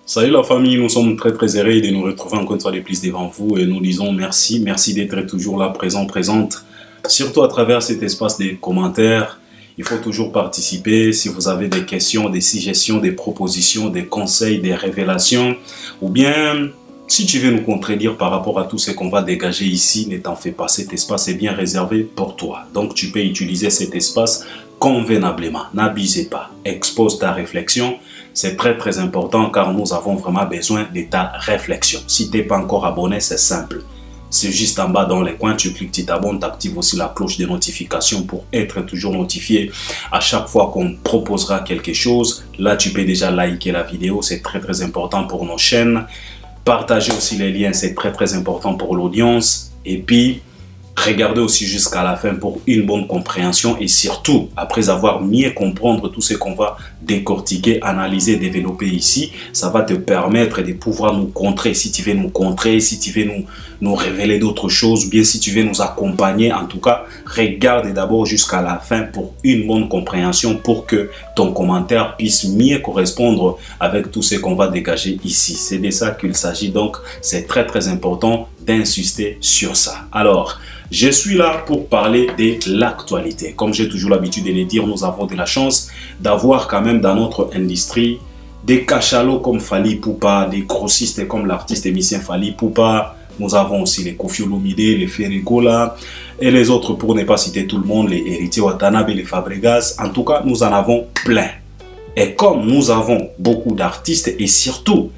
Salut la famille, nous sommes très heureux de nous retrouver encore une fois de plus devant vous et nous disons merci, merci d'être toujours là, présente, surtout à travers cet espace des commentaires. Il faut toujours participer si vous avez des questions, des suggestions, des propositions, des conseils, des révélations ou bien si tu veux nous contredire par rapport à tout ce qu'on va dégager ici, ne t'en fais pas, cet espace est bien réservé pour toi. Donc tu peux utiliser cet espace convenablement, n'abusez pas, expose ta réflexion. C'est très important car nous avons vraiment besoin de ta réflexion. Si tu n'es pas encore abonné, c'est simple. C'est juste en bas dans les coins, tu cliques, tu t'abonnes, tu actives aussi la cloche de notification pour être toujours notifié à chaque fois qu'on proposera quelque chose. Là, tu peux déjà liker la vidéo, c'est très important pour nos chaînes. Partager aussi les liens, c'est très important pour l'audience. Et puis, regardez aussi jusqu'à la fin pour une bonne compréhension et surtout, après avoir mieux comprendre tout ce qu'on va décortiquer, analyser, développer ici, ça va te permettre de pouvoir nous contrer. Si tu veux nous contrer, si tu veux nous révéler d'autres choses, ou bien si tu veux nous accompagner, en tout cas, regarde d'abord jusqu'à la fin pour une bonne compréhension pour que ton commentaire puisse mieux correspondre avec tout ce qu'on va dégager ici. C'est de ça qu'il s'agit, donc c'est très important d'insister sur ça. Alors, je suis là pour parler de l'actualité. Comme j'ai toujours l'habitude de le dire, nous avons de la chance d'avoir quand même dans notre industrie des cachalots comme Fally Ipupa, des grossistes comme l'artiste émissien Fally Ipupa. Nous avons aussi les Koffi Olomide, les Ferregola et les autres pour ne pas citer tout le monde, les Héritiers Watanabe, les Fabregas. En tout cas, nous en avons plein. Et comme nous avons beaucoup d'artistes et surtout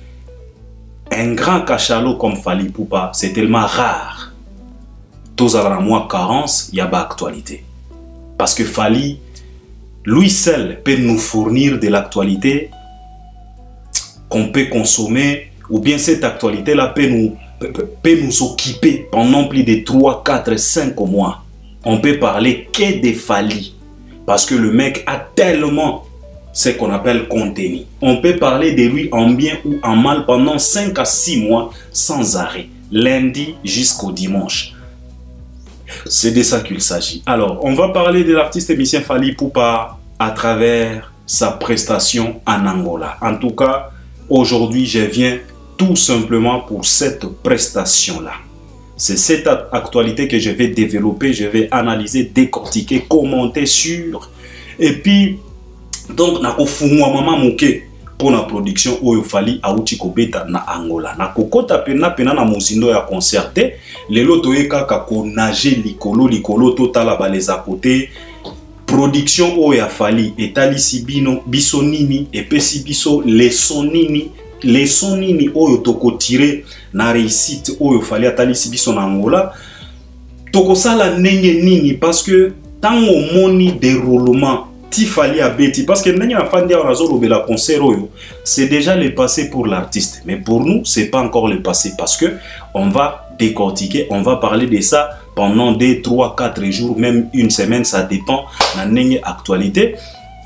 un grand cachalot comme Fally Ipupa, c'est tellement rare. Tous à la mois carence, il y a pas actualité. Parce que Fally, lui seul, peut nous fournir de l'actualité qu'on peut consommer, ou bien cette actualité-là peut nous occuper pendant plus de 3, 4, 5 mois. On peut parler que de Fally. Parce que le mec a tellement ce qu'on appelle contenu. On peut parler de lui en bien ou en mal pendant 5 à 6 mois sans arrêt. Lundi jusqu'au dimanche. C'est de ça qu'il s'agit. Alors, on va parler de l'artiste émissien Fally Ipupa à travers sa prestation en Angola. En tout cas, aujourd'hui, je viens tout simplement pour cette prestation-là. C'est cette actualité que je vais développer, je vais analyser, décortiquer, commenter sur. Et puis, donc, na kofungwa mama moke pour la production oyo Fally auti kobeta na Angola. Na kokota pena na mozindo ya concerté, lelo toyeka ka ko nager likolo totala baleza côté. Production oyo ya Fally etalisi biso nini epesi biso leçon nini oyo toko tirer na réussite oyo Fally atalisi biso na Angola. Toko sala ndenge nini parce que tango moni déroulement Fally abeti parce que la concert c'est déjà le passé pour l'artiste, mais pour nous c'est pas encore le passé parce que on va décortiquer, on va parler de ça pendant 2, 3, 4 jours, même une semaine, ça dépend de l'actualité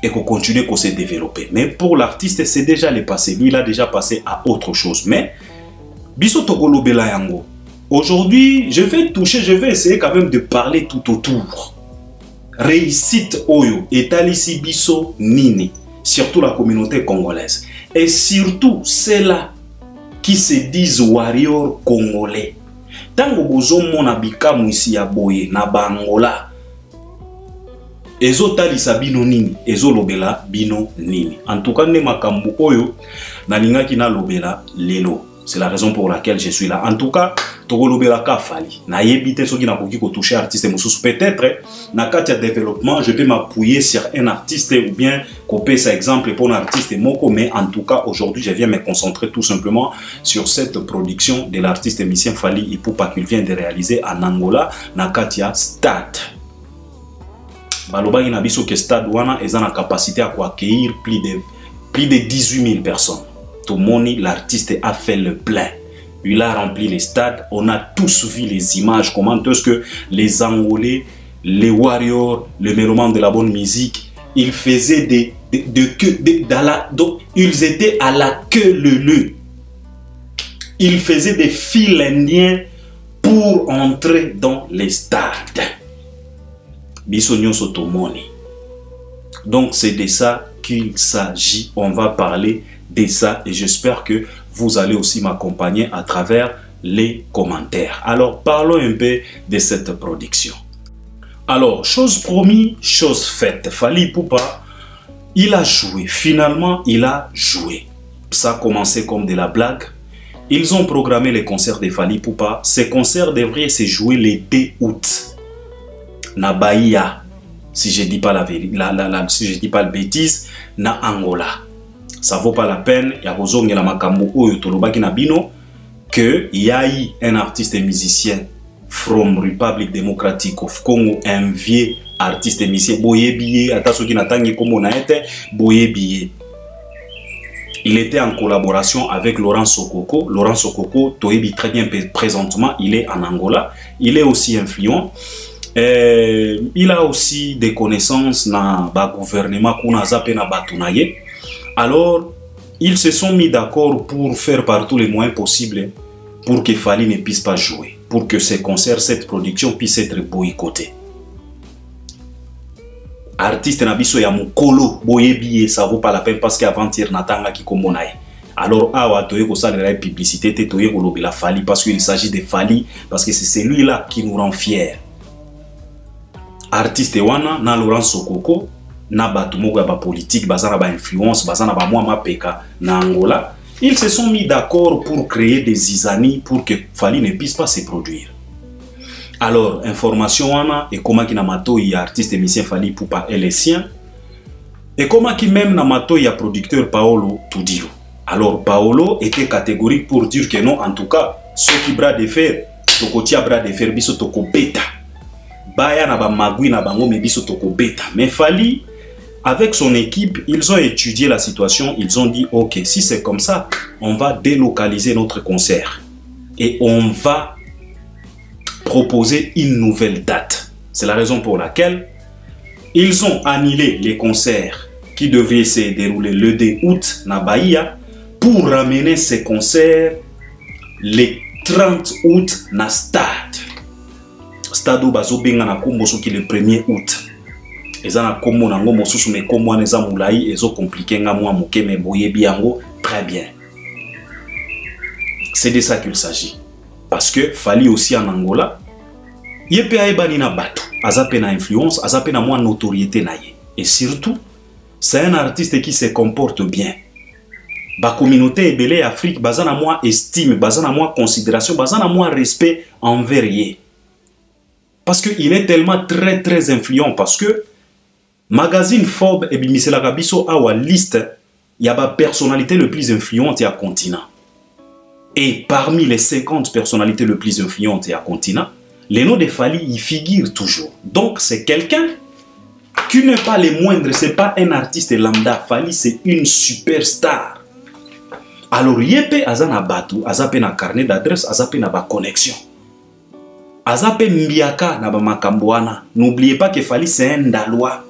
et qu'on continue à se développer. Mais pour l'artiste c'est déjà le passé, lui il a déjà passé à autre chose. Mais biso tokolo bela yango. Aujourd'hui je vais essayer quand même de parler tout autour. Réussite oyo etalisi biso nini, surtout la communauté congolaise et surtout ceux-là qui se disent warriors congolais. Tango bozo mona bikamu isi ya boye na Bangola ezotalisa bino nini, ezolobela bino nini. En tout cas ne makambu oyo nalingaki na lobela lelo. C'est la raison pour laquelle je suis là. En tout cas, togolobela ka Fally. Na yebite soki na koki ko toucher artiste mususu peut-être na katia développement, je peux m'appuyer sur un artiste ou bien copier ça exemple pour un artiste moko, mais en tout cas aujourd'hui, je viens me concentrer tout simplement sur cette production de l'artiste émissien Fally Ipupa qu'il vient de réaliser en Angola na katia Stade. Balobaki na biso ke Stade wana eza na capacité à accueillir plus de 18 000 personnes. Tout le monde, l'artiste a fait le plein. Il a rempli les stades. On a tous vu les images. Comment est-ce que les Angolais, les warriors, les mélomanes de la bonne musique, ils faisaient ils étaient à la queue leu. Ils faisaient des fils indiens pour entrer dans les stades. Bisogno sotomoni. Donc c'est de ça qu'il s'agit. On va parler de ça et j'espère que vous allez aussi m'accompagner à travers les commentaires. Alors, parlons un peu de cette production. Alors, chose promise, chose faite. Fally Ipupa, il a joué. Finalement, il a joué. Ça a commencé comme de la blague. Ils ont programmé les concerts de Fally Ipupa. Ces concerts devraient se jouer le 2 août. Na Bahia, si je dis pas la vérité, si je dis pas le bêtise, na Angola. Ça vaut pas la peine. Il y a besoin de la makambo oyo tolobaki na bino que y a eu un artiste et musicien from Republic Democratic of Congo, un vieux artiste et musicien, Boyebiye, atasoki natangi komo na ete, Boyebiye. Il était en collaboration avec Laurent Sokoko. Laurent Sokoko, Toyebi très bien présentement, il est en Angola. Il est aussi influent. Il a aussi des connaissances dans le gouvernement kuna zape na batunaye. Alors, ils se sont mis d'accord pour faire par tous les moyens possibles pour que Fally ne puisse pas jouer, pour que ces concerts, cette production puisse être boycottée. Artiste Nabiso ya mukolo boyebiye, ça vaut pas la peine parce qu'avant-hier natanga ki komonaye. Alors awa toye ko salera publicité te toye ko lobela Fally parce qu'il s'agit de Fally, parce que c'est celui-là qui nous rend fiers. Artiste wana na Laurent Sokoko na batu moko ya ba politique, bazana ba influence, bazana ba mwa mapeka na Angola. Ils se sont mis d'accord pour créer des zizanies pour que Fally ne puisse pas se produire. Alors, information wana et comment qui na mato y artiste et musicien Fally Ipupa et les siens. Et comment qui même na mato y a producteur Paolo Tudilo. Alors, Paolo était catégorique pour dire que non, en tout cas, ceux qui bras de fer, tokotia bras de fer biso toko beta. Baya na ba magui na bango me biso toko beta. Mais Fally, avec son équipe, ils ont étudié la situation, ils ont dit, ok, si c'est comme ça, on va délocaliser notre concert. Et on va proposer une nouvelle date. C'est la raison pour laquelle ils ont annulé les concerts qui devaient se dérouler le 2 août na Bahia pour ramener ces concerts le 30 août na Stade. Stade bazo benga na kombo soki le 1er août. Ezana kombo nango mosusu me kombo wana eza mulai ezo compliqué nga mwa moke me boyebi yango très bien. C'est de ça qu'il s'agit. Parce que Fally aussi en Angola, yepe aebani na batu, azape na influence, azape na moins notoriété na ye. Et surtout, c'est un artiste qui se comporte bien. Ba communauté ebele Afrique, bazana moins estime, bazana moins considération, bazana moins respect envers ye. Parce qu'il est tellement très influent. Parce que magazine Forbes et bimisela kabiso awa liste, il y a ba personnalité le plus influente à continent. Et parmi les 50 personnalités les plus influentes à continent, les noms de Fally y figurent toujours. Donc c'est quelqu'un qui n'est pas le moindre, c'est pas un artiste lambda. Fally c'est une superstar. Alors yepe azana batu, azape na carnet d'adresse, azape na ba connexion. Azape mbiaka na ba makamboana. N'oubliez pas que Fally c'est un Dalois.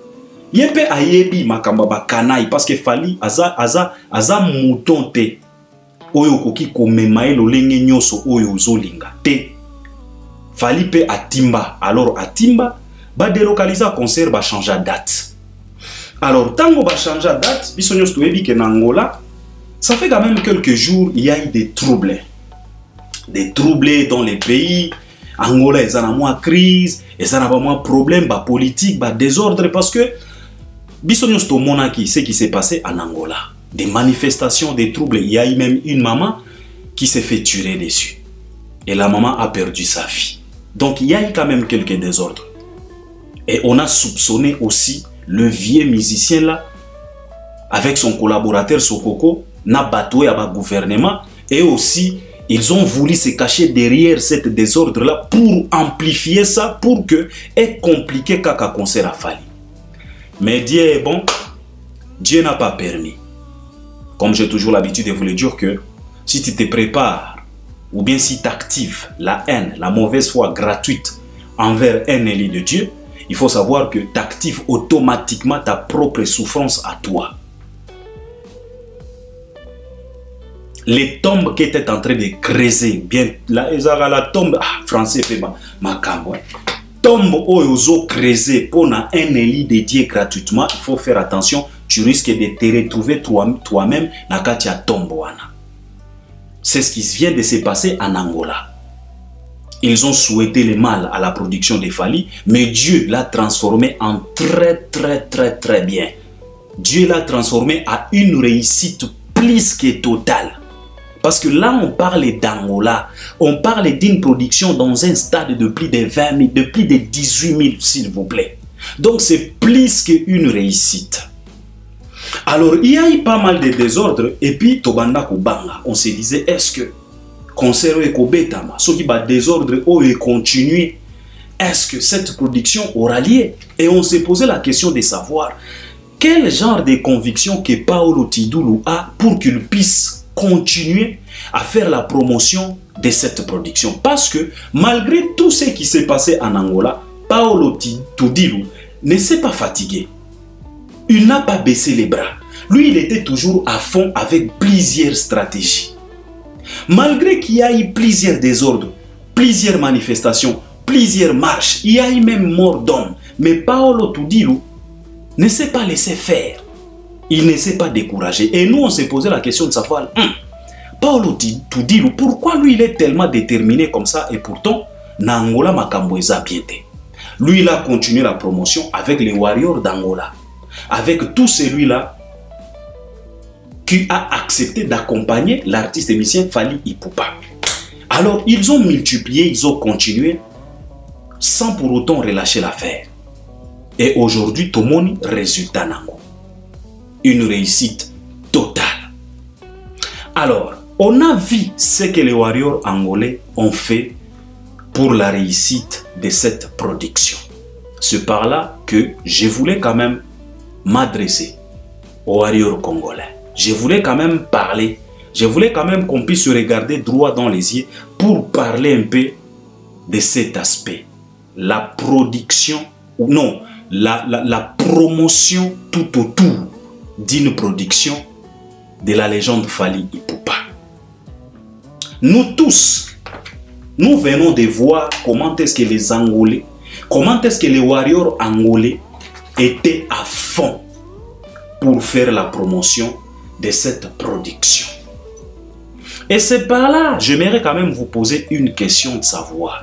Yepe ayebi makamba ba kanaï parce que Fally aza mouton te. Oyo koki komemae lolenge nyoso oyo zolinga te. Fally pe atimba. Alors atimba ba délocaliser concert ba changer date. Alors tango ba changer date, biso nyos toyebi ke na Angola, ça fait quand même quelques jours il y a eu des troubles. Des troubles dans les pays. Angola ils en a moins crise, ils en a moins problème ba politique, ba désordre parce que biso nyos to monaki ce qui s'est passé en Angola. Des manifestations, des troubles. Il y a eu même une maman qui s'est fait tuer dessus. Et la maman a perdu sa vie. Donc il y a eu quand même quelques désordres. Et on a soupçonné aussi le vieux musicien là, avec son collaborateur Sokoko, n'a batoué à le gouvernement. Et aussi, ils ont voulu se cacher derrière cette désordre là pour amplifier ça, pour que et compliquer Kaka concert à Fally. Mais Dieu est bon, Dieu n'a pas permis. Comme j'ai toujours l'habitude de vous le dire que si tu te prépares ou bien si tu actives la haine, la mauvaise foi gratuite envers un élu de Dieu, il faut savoir que tu actives automatiquement ta propre souffrance à toi. Les tombes qui étaient en train de creuser, bien la tombe, français, ma cambo, tombe oyozo creuser pour un élu dédié gratuitement, il faut faire attention. tu risques de te retrouver toi-même na kati ya tombo wana. C'est ce qui vient de se passer en Angola. Ils ont souhaité le mal à la production de Fally, mais Dieu l'a transformé en très bien. Dieu l'a transformé à une réussite plus que totale. Parce que là, on parle d'Angola. On parle d'une production dans un stade de plus de 20 000, de plus de 18 000, s'il vous plaît. Donc, c'est plus qu'une réussite. Alors, il y a eu pas mal de désordres. Et puis, Tobanda Kubanga, on se disait, est-ce que concert Ekobetama, ce qui va désordre ou continuer, est-ce que cette production aura lieu? Et on s'est posé la question de savoir quel genre de conviction que Paolo Tidulu a pour qu'il puisse continuer à faire la promotion de cette production. Parce que malgré tout ce qui s'est passé en Angola, Paolo Tidulu ne s'est pas fatigué. Il n'a pas baissé les bras. Lui, il était toujours à fond avec plusieurs stratégies. Malgré qu'il y a eu plusieurs désordres, plusieurs manifestations, plusieurs marches, il y a eu même mort d'hommes. Mais Paolo Tidulu ne s'est pas laissé faire. Il ne s'est pas découragé. Et nous, on s'est posé la question de savoir, Paolo Tidulu, pourquoi lui, il est tellement déterminé comme ça et pourtant, Nangola makambo eza biété. Lui, il a continué la promotion avec les Warriors d'Angola. Avec tout celui-là qui a accepté d'accompagner l'artiste et musicien Fally Ipupa. Alors, ils ont multiplié, ils ont continué sans pour autant relâcher l'affaire. Et aujourd'hui, Tomoni, résultat nango. Une réussite totale. Alors, on a vu ce que les Warriors angolais ont fait pour la réussite de cette production. C'est par là que je voulais quand même m'adresser aux Warriors congolais. Je voulais quand même parler. Je voulais quand même qu'on puisse se regarder droit dans les yeux pour parler un peu de cet aspect. La production, ou non, la promotion tout autour d'une production de la légende Fally Ipupa. Nous tous, nous venons de voir comment est-ce que les Angolais, comment est-ce que les Warriors angolais étaient à fond pour faire la promotion de cette production. Et c'est par là, j'aimerais quand même vous poser une question de savoir.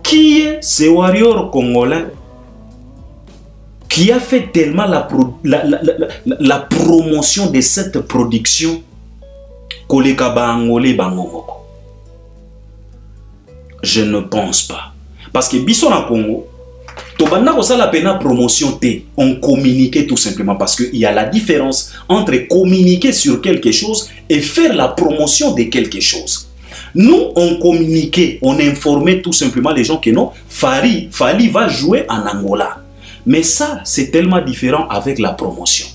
Qui est ce warrior congolais qui a fait tellement la promotion de cette production Kolekaba Angolais Bangomoko? Je ne pense pas. Parce que Bissona Congo, la promotion T, on communiquait tout simplement parce qu'il y a la différence entre communiquer sur quelque chose et faire la promotion de quelque chose. Nous, on communiquait, on informait tout simplement les gens que non, Fally va jouer en Angola. Mais ça, c'est tellement différent avec la promotion.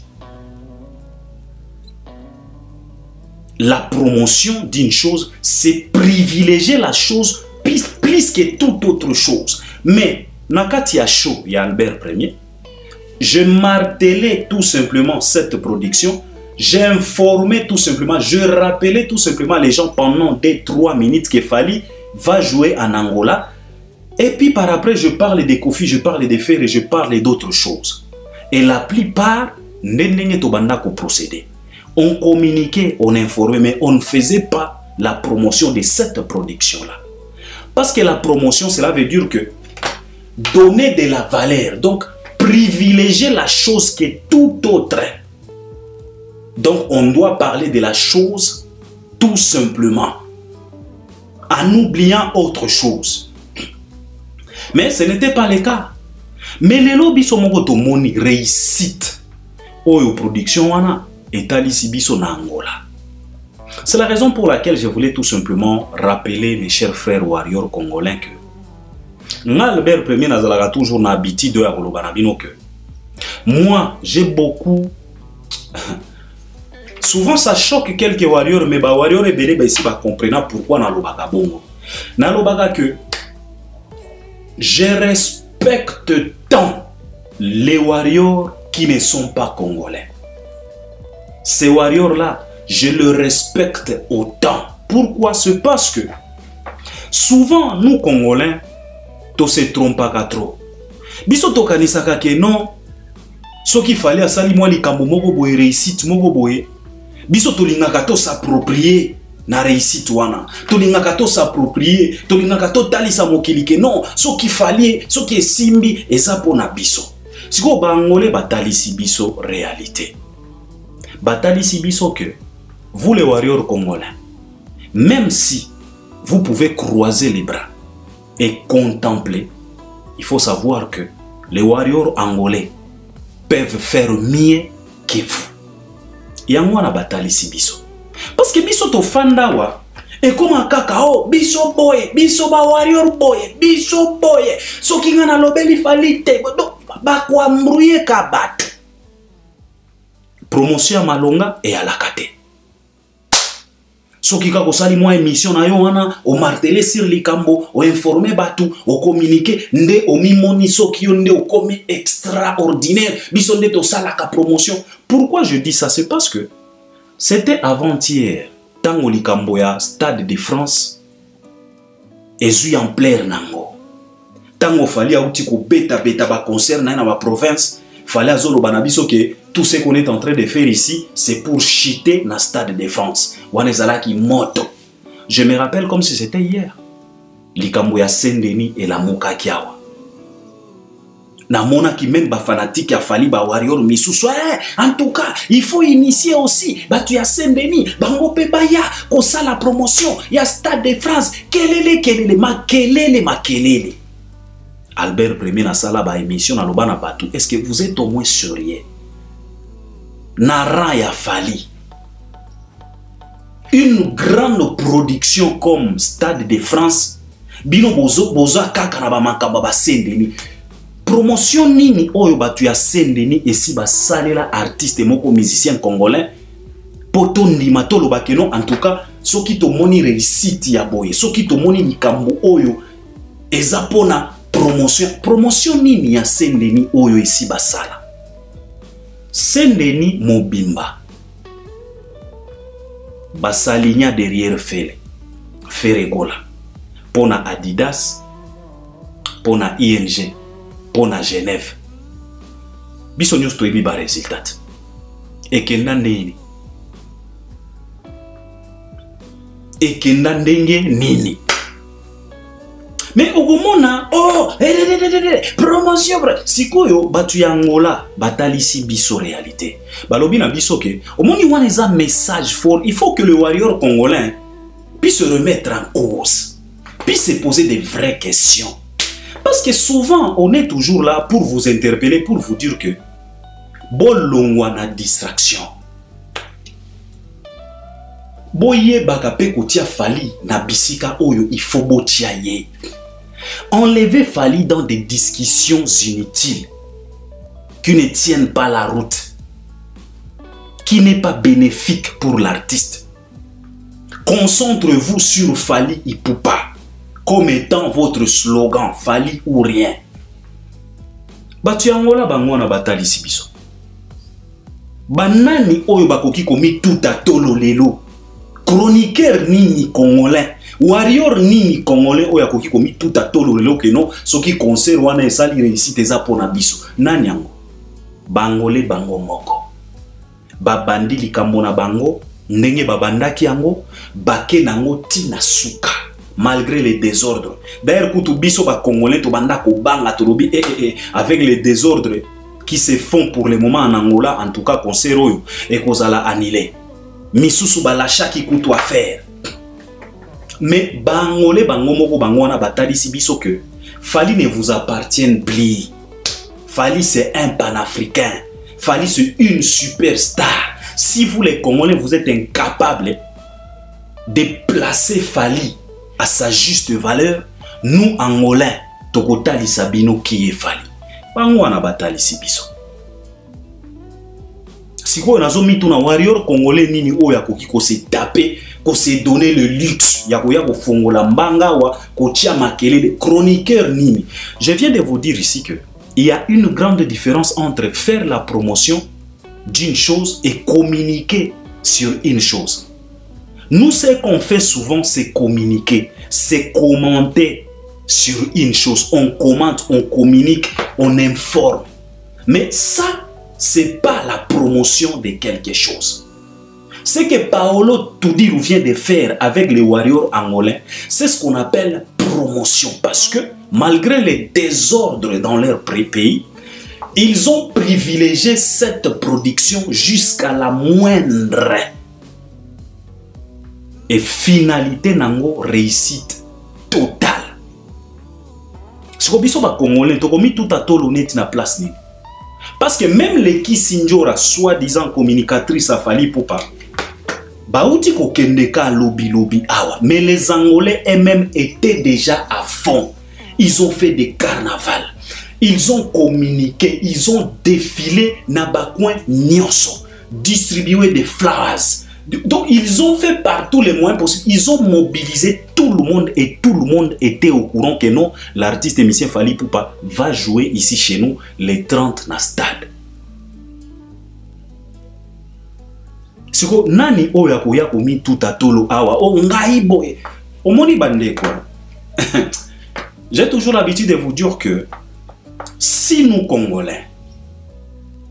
La promotion d'une chose, c'est privilégier la chose plus que toute autre chose. Mais Nakati ya show, il y a Albert Premier. Je martelais tout simplement cette production. J'informais tout simplement, je rappelais tout simplement les gens pendant 2-3 minutes que Fally va jouer en Angola. Et puis par après, je parle des Kofi, je parle des Fer et je parle d'autres choses. Et la plupart, n'enenge tobanda ko procéder. On communiquait, on informait, mais on ne faisait pas la promotion de cette production-là. Parce que la promotion, cela veut dire que donner de la valeur, donc privilégier la chose qui est tout autre. Donc on doit parler de la chose tout simplement, en oubliant autre chose. Mais ce n'était pas le cas. Mais les lobbies sont mon réussite. Oyo production wana etali biso na Angola. C'est la raison pour laquelle je voulais tout simplement rappeler mes chers frères warriors congolais que Albert Premier nazalaka toujours na habitude de koloba bino que moi j'ai beaucoup souvent ça choque quelques warriors mais ba warriors ebele ba ici ba comprendre pourquoi na lobaka bongo. Na lobaka que je respecte tant les warriors qui ne sont pas congolais. Ces warriors-là, je les respecte autant. Pourquoi? C'est parce que souvent, nous Congolais, tous se trompent pas trop. Biso tokanisaka ke non. Ce qu'il fallait à sali moi likambo moko boye réussite moko boye. Biso tolingaka to s'approprier na réussite wana. Tolingaka to s'approprier, tolingaka to talisa mokili ke non, ce qu'il fallait, ce qui est simbi eza pona biso. Siko bangolais batalisi biso réalité. Batalisi biso que vous les warriors congolais, même si vous pouvez croiser les bras et contempler, il faut savoir que les warriors angolais peuvent faire mieux que vous. Yango na batalisi biso. Parce que biso to fandawa et comme kakao biso boye, biso ba warrior boye, biso boye. Soki ngana lobeli falite ba kwa mbrouye ka batu. Promotion à malonga et à la kate. Soki kako sali moi émission na yo wana o marteler sur likambo, o informer batu, o communiquer nde o mimoni soki nde o komi extraordinaire, biso nde to salaka promotion. Pourquoi je dis ça? C'est parce que c'était avant-hier, tango likambo ya Stade de France ezui en plaire nango. Tango fali auti ko beta ba concert na ba province, fallait azolo banabiso que tout ce qu'on est en train de faire ici, c'est pour chiter na Stade de France. Wanezalaki moto. Je me rappelle comme si c'était hier. Likambo ya Saint-Denis et la Mokakiawa. Na mona qui même ba fanatique a fali ba warrior misusu. En tout cas, il faut initier aussi. Ba tu ya Saint-Denis, bango pe baya ko sa la promotion, ya Stade de France, kelele makelele. Albert Premier na sala ba émission na loba na batu. Est-ce que vous êtes au moins sérieux? Nara ya fali. Une grande production comme Stade de France, bino bozo kaka na ba makaba ba Saint-Denis. Promotion nini oyo batu ya Saint-Denis et si ba salela artiste moko musicien congolais poto ndima tolo bakeno. En tout cas soki to moni réussite ya boye, soki to moni likambo oyo eza pona promotion nini ya Saint-Denis oyo esi basala. Saint-Denis mobimba basalinya derrière Feregola pona Adidas, pona ING, pona Genève. Biso nyos to ebi ba résultat. Ekenda ndenge nini. Mais okomona promotion sikoyo batu ya Angola batalisi biso réalité. Balobi na biso ke omoni wana eza message fort. Il faut que le warrior congolais puisse se remettre en cause, puisse se poser des vraies questions. Parce que souvent on est toujours là pour vous interpeller, pour vous dire que bolongwa na distraction. Boye bakape kotia fali na bisika oyo il faut botia ye. Enlever Fali dans des discussions inutiles qui ne tiennent pas la route, qui n'est pas bénéfique pour l'artiste. Concentrez-vous sur Fali Ipupa comme étant votre slogan, Fali ou rien. Batu yangola bangwana batali sibiso. Banani oyo bakoki komi tout à tolo lelo. Chroniqueur nini congolais. Warrior nini congolais oya koki komi tout à tolo lelo que non, ce qui concerne wana esali réussite eza pona biso. Nani yango? Bangolais bango moko. Babandi likambo na bango, ndenge babandaki yango, bake nango tina suka. Malgré les désordres. D'ailleurs, kutu biso ba congolais to banda ko banga tolobi avec les désordres qui se font pour le moment en Angola, en tout cas concert oyo et kozala annulé. Misusu balacha ki kutu à faire. Mais bangolais bangomoko bangwana batalisi biso que Fali ne vous appartient plus. Fali c'est un panafricain. Fali c'est une superstar. Si vous les Congolais vous êtes incapables de placer Fali à sa juste valeur, nous Angolais tokotali sabino qui est Fali. Bangwana batalisi biso. Siko nazo mitu na warrior congolais nini oya koki ko se taper, ko se donner le luxe ya koya ko fongola mbanga wa ko tia makele de chroniqueur nini. Je viens de vous dire ici que il y a une grande différence entre faire la promotion d'une chose et communiquer sur une chose. Nous, ce qu'on fait souvent, c'est communiquer, c'est commenter sur une chose, on commente, on communique, on informe. Mais ça, c'est pas la promotion de quelque chose. Ce que Paolo Tudilu vient de faire avec les Warriors angolais, c'est ce qu'on appelle promotion. Parce que malgré les désordres dans leur pays, ils ont privilégié cette production jusqu'à la moindre. Et finalité nango, réussite totale. Si vous avez Congolais, vous avez tout à la place. Parce que même les Kisinjora, soi-disant communicatrice à Fali Poupa, mais les Angolais eux-mêmes étaient déjà à fond. Ils ont fait des carnavals. Ils ont communiqué. Ils ont défilé Nabakouin Nyonso. Distribué des flowers. Donc ils ont fait par tous les moyens possibles. Ils ont mobilisé tout le monde et tout le monde était au courant que non, l'artiste émissien Fali Poupa va jouer ici chez nous les 30 na stade. Siko nani oya koya komi tout à tolo awa o ngai boy o moni bande quoi. J'ai toujours l'habitude de vous dire que si nous Congolais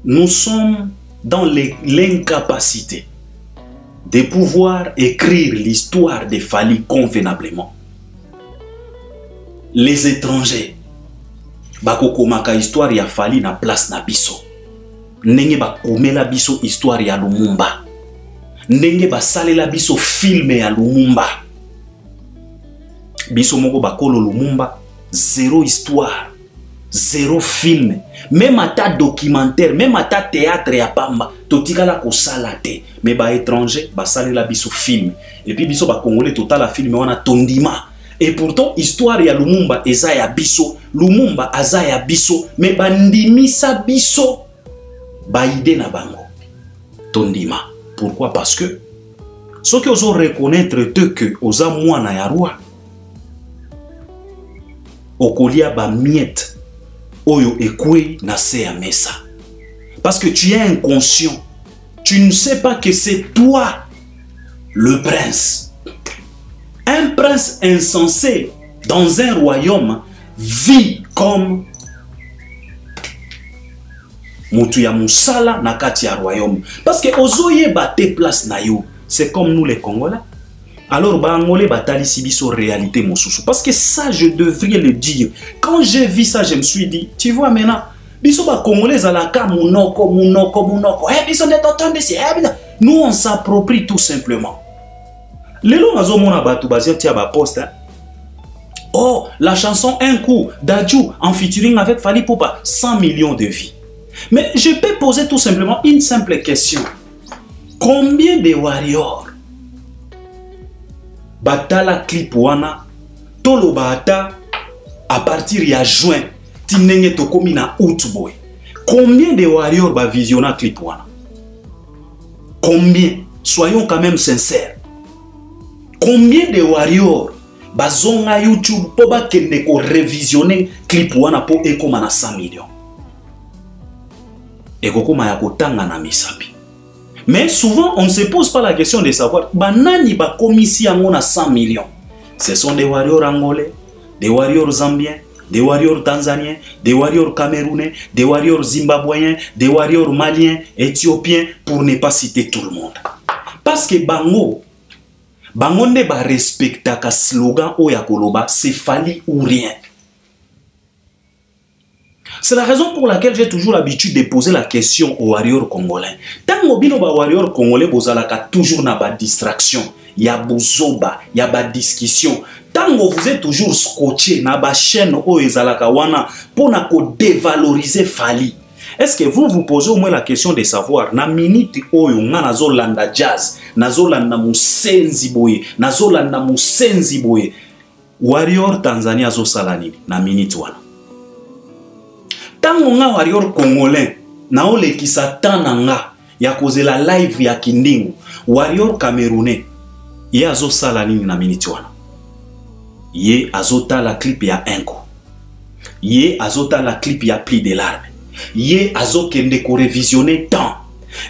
nous sommes dans l'incapacité de pouvoir écrire l'histoire de Fali convenablement, les étrangers bakokomaka histoire ya Fali na place na biso, ndenge bakomela biso histoire ya Lumumba, ndenge basalela biso film ya Lumumba, biso moko bakolo Lumumba, zéro histoire, zéro film, même à ta documentaire, même à ta théâtre ya pamba, totikala ko salate, mais ba étranger basalela biso film, et puis biso ba congolais total la film wana tondima. Et pourtant, histoire ya Lumumba eza ya biso, Lumumba aza ya biso, mais bandimisa biso ba ide na bango tondima. Pourquoi? Parce que ceux qui osent reconnaître que oza mwana ya roi okolia ba miette oyo ekwe na se ya mesa. Parce que tu es inconscient, tu ne sais pas que c'est toi le prince. Un prince insensé dans un royaume vit comme mutu ya musala na kati ya royaume. Parce que ozoye bate place na yo, c'est comme nous les Congolais. Alors Bangolais batali sibiso réalité mosusu. Parce que ça je devrais le dire. Quand j'ai vu ça, je me suis dit, tu vois maintenant, biso ba Congolais alaka munoko. Biso ne si nous on s'approprie tout simplement. Lelo nazo mona batu bazia tia ba poste. Oh, la chanson Un coup d'Adjou en featuring avec Fali Poupa, 100 millions de vies. Mais je peux poser tout simplement une simple question. Combien de warriors batala clip wana tolo bata à partir de juin tinenge tokomi na août boy? Combien de warriors ba visionna clip wana? Combien? Soyons quand même sincères. Combien de warriors bazonga YouTube po ba kende ko révisionner clip wana po ekoma na 100 millions? Ekokoma ya kotanga na misapi. Mais souvent, on ne se pose pas la question de savoir banani ba komisi yango na 100 millions. Ce sont des warriors angolais, des warriors zambiens, des warriors tanzaniens, des warriors camerounais, des warriors zimbabwéens, des warriors maliens, éthiopiens, pour ne pas citer tout le monde. Parce que bango ne ba respecta ka slogan oya koloba, c'est Fali ou rien. C'est la raison pour laquelle j'ai toujours l'habitude de poser la question aux warriors congolais. Tant que ba warriors congolais bozalaka toujours na ba distraction, ya bozoba, ya ba discussion. Tant que vous êtes toujours scotché na ba chaîne o ezalaka wana pour na ko dévaloriser Fali. Est-ce que vous vous posez au moins la question de savoir na minute oyo nga nazolanda jazz, nazolanda musenzi boye, nazolanda musenzi boye, warrior Tanzania zo salanini na minute wana? Tango nga warrior congolais na ole kisatana nga ya kozela live ya kindingu, warrior camerounais ye azo sala nini na minute wana? Ye azota la clip ya Enko, ye azota la clip ya Pli de larmes, ye azo kende ko révisionner tant.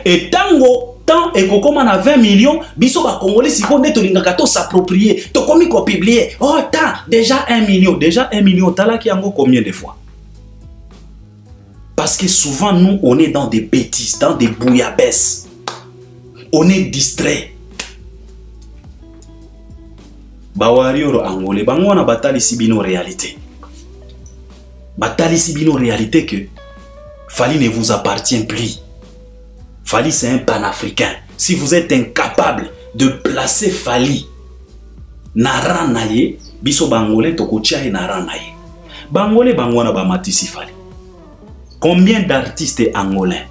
Et tango tant et qu'on a 20 millions, biso ba congolais si on est to s'approprier, to komi ko publier. Oh tant déjà 1 million, t'as qui yango combien de fois? Parce que souvent nous on est dans des bêtises, dans des bouillabaisse. On est distrait. Ba warrior angolais, bango na batali sibino réalité. Batali sibino réalité que Fally ne vous appartient plus. Fally c'est un panafricain. Si vous êtes incapable de placer Fally nara naye, biso bangolais tokotia e nara naye. Bangolais bangwana ba matisi Fally. Combien d'artistes angolais